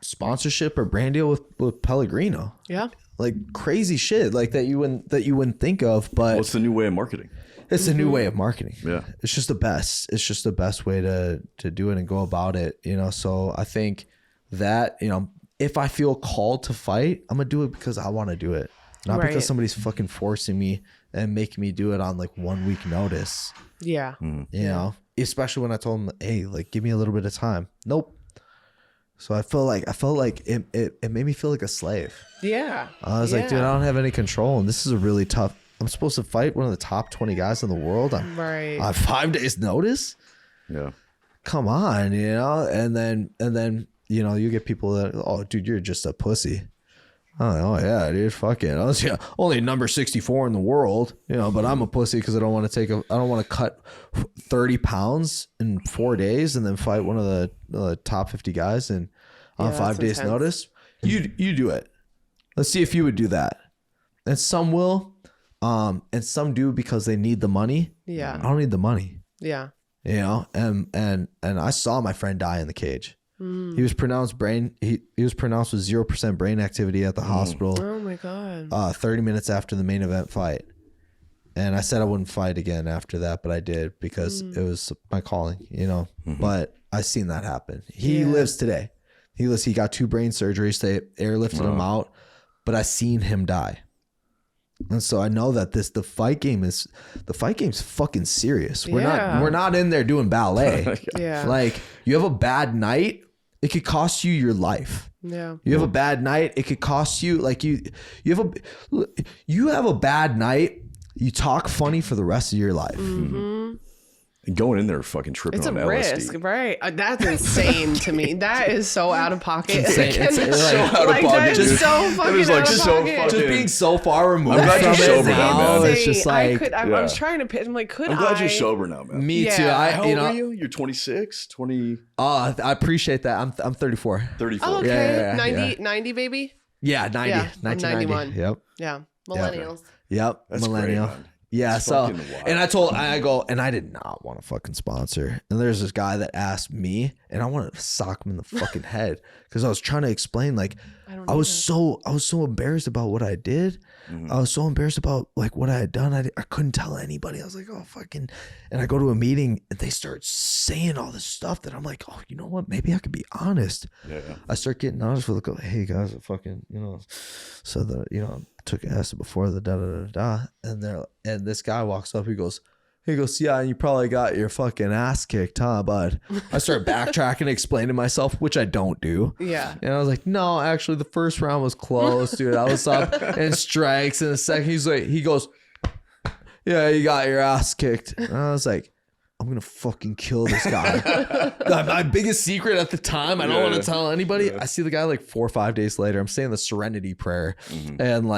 B: sponsorship or brand deal with Pellegrino.
E: Yeah.
B: Like crazy shit like that you wouldn't think of, but
D: What's the new way of marketing?
B: it's a new way of marketing.
D: Yeah.
B: It's just the best. It's just the best way to do it and go about it, you know? So I think that, you know, if I feel called to fight, I'm gonna do it because I want to do it. Not because somebody's fucking forcing me and making me do it on like 1 week notice,
E: Yeah.
B: you know? Especially when I told them, hey, like give me a little bit of time. Nope. So I felt like it made me feel like a slave.
E: Yeah.
B: I was like, dude, I don't have any control. And this is a really tough, I'm supposed to fight one of the top 20 guys in the world on 5 days notice.
D: Yeah.
B: Come on, you know? And then, you know, you get people that, oh, dude, you're just a pussy. Oh yeah, dude, fuck it. I was only number 64 in the world, you know, but I'm a pussy because I don't want to cut 30 pounds in 4 days and then fight one of the top 50 guys and on 5 days
E: intense.
B: notice. You do it. Let's see if you would do that. And some will, and some do because they need the money.
E: Yeah.
B: I don't need the money,
E: Yeah.
B: you know. And I saw my friend die in the cage. He was pronounced he was pronounced with 0% brain activity at the hospital.
E: Oh my God.
B: 30 minutes after the main event fight. And I said I wouldn't fight again after that, but I did because it was my calling, you know. But I seen that happen. He lives today. He got 2 brain surgeries. They airlifted him out, but I seen him die. And so I know that the fight game's fucking serious. We're not in there doing ballet.
E: Yeah.
B: Like you have a bad night, it could cost you your life.
E: Yeah.
B: You have a bad night, it could cost you like you have a bad night, you talk funny for the rest of your life.
D: And going in there fucking tripping
E: It's a
D: on LSD.
E: risk, right? That's insane to me. That is so out of pocket.
B: Insane. It's so
D: out of
E: like,
D: pocket,
E: that is
D: dude.
E: so fucking
D: It is like
E: out of
D: so
E: pocket.
D: fucking-
B: Just being so far removed
D: I'm glad you're
B: from
D: sober
B: it
D: now,
B: now,
D: man.
B: it's just like
E: I was trying to pitch. I'm like, could
D: I'm
E: I?
D: glad you're sober now, man.
B: me
E: Yeah.
B: too.
D: How old
B: You know,
D: are you? You're 26, 20,
B: I appreciate that. I'm 34.
D: 34.
E: Oh, okay.
B: Yeah,
E: 90, baby.
B: Yeah, 90.
E: Yeah, I'm
B: 1990.
E: 91.
B: Yep.
E: Yeah. Millennials.
B: Yep.
D: That's
B: millennial.
D: great, man.
B: Yeah.
D: It's
B: So,
D: fucking wild.
B: and I did not want to fucking sponsor. And there's this guy that asked me, and I wanted to sock him in the fucking head because I was trying to explain, like, I was so embarrassed about what I did. I was so embarrassed about like what I had done. I couldn't tell anybody. I was like, oh fucking. And I go to a meeting and they start saying all this stuff that I'm like, oh, you know what? Maybe I could be honest.
D: Yeah.
B: I start getting honest with like, hey guys, I fucking, you know, so the, you know, took acid before the da da da da, and this guy walks up, he goes, He goes, yeah, and you probably got your fucking ass kicked, huh, bud? I start backtracking and explaining myself, which I don't do.
E: Yeah.
B: And I was like, no, actually, the first round was close, dude. I was up in strikes. And the second, he goes, yeah, you got your ass kicked. And I was like, I'm going to fucking kill this guy. My biggest secret at the time, I don't want to tell anybody. I see the guy like 4 or 5 days later. I'm saying the serenity prayer and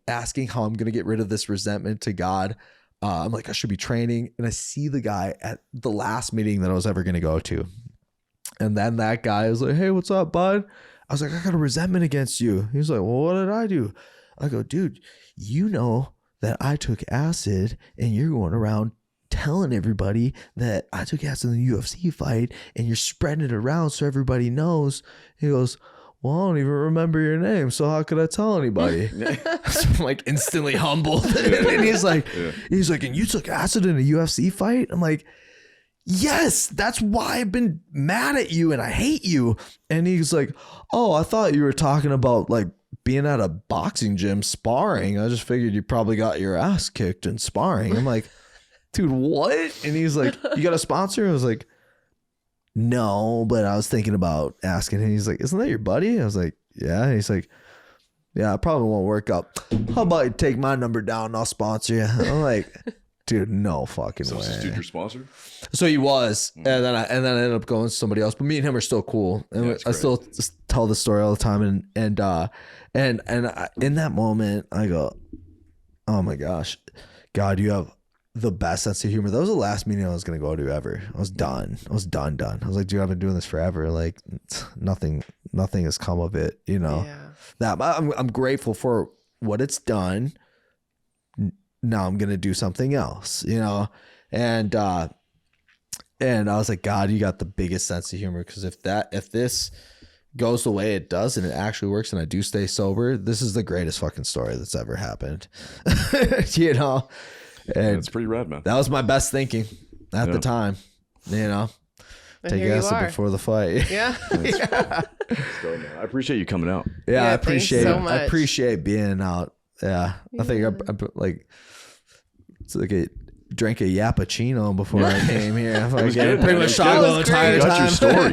B: asking how I'm going to get rid of this resentment to God. I'm like, I should be training. And I see the guy at the last meeting that I was ever going to go to. And then that guy was like, hey, what's up, bud? I was like, I got a resentment against you. He was like, well, what did I do? I go, dude, you know that I took acid and you're going around telling everybody that I took acid in the UFC fight and you're spreading it around so everybody knows. He goes, well, I don't even remember your name, so how could I tell anybody? So I'm like instantly humbled. And he's like, and you took acid in a UFC fight? I'm like, yes, that's why I've been mad at you and I hate you. And he's like, oh, I thought you were talking about like being at a boxing gym sparring. I just figured you probably got your ass kicked in sparring. I'm like, dude, what? And he's like, you got a sponsor? I was like, no, but I was thinking about asking him. He's like, isn't that your buddy? I was like, yeah. And he's like, yeah, it probably won't work out. How about you take my number down and I'll sponsor you? I'm like, dude, no fucking way.
D: Is this dude your sponsor?
B: So he was, and then I ended up going to somebody else. But me and him are still cool, and I still just tell the story all the time. And in that moment, I go, oh my gosh, God, you have the best sense of humor. That was the last meeting I was gonna go to ever. I was done. I was done. I was like, dude, I've been doing this forever. Like, nothing has come of it. You know.
E: Yeah.
B: That I'm grateful for what it's done. Now I'm gonna do something else. You know, and I was like, God, you got the biggest sense of humor, because if this goes the way it does and it actually works and I do stay sober, this is the greatest fucking story that's ever happened. You know. And
D: it's pretty rad, man.
B: That was my best thinking at the time, you know.
E: And
B: Take
E: here you
B: acid
E: are.
B: before the fight.
E: Yeah.
D: I appreciate you coming out.
B: Yeah, I
E: thanks
B: appreciate
E: so
B: it.
E: much.
B: I appreciate being out. Yeah. I think I like, it's like a drank a yappuccino before I came here. I
D: was
B: fucking
D: good,
B: pretty
D: man.
B: much
D: That
B: shot
E: was
B: the entire
E: great.
D: Got
B: time.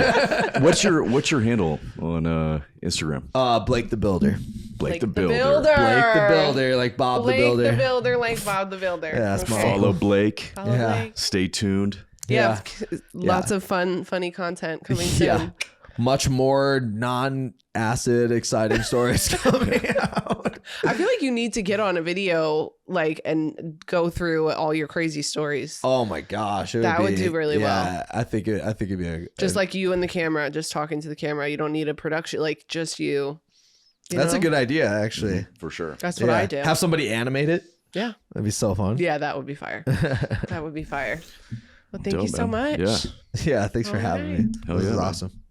D: your story. What's your handle on Instagram?
B: Blake the Builder.
D: Blake the Builder.
B: Blake the Builder, like Bob
E: Blake
B: the Builder.
E: the Builder, like Bob the Builder.
B: Yeah, that's my
D: Follow Blake.
E: Follow
B: Yeah.
E: Blake.
D: Stay tuned.
E: Yeah. Lots of funny content coming soon.
B: Yeah. Much more non-acid exciting stories coming out.
E: I feel like you need to get on a video, like, and go through all your crazy stories.
B: Oh my gosh.
E: That would do really well.
B: Yeah, I think it'd be
E: Just like you and the camera, just talking to the camera. You don't need a production, like just you.
B: That's
E: know?
B: a good idea, actually.
D: For sure.
E: That's what I do.
B: Have somebody animate it.
E: Yeah.
B: That'd be so fun.
E: Yeah, that would be fire. That would be fire. Well, thank
D: Dope,
E: you so
D: man.
E: much.
D: Yeah.
B: Yeah, thanks for having me.
D: Hell
B: This
D: yeah,
B: is
D: man.
B: awesome.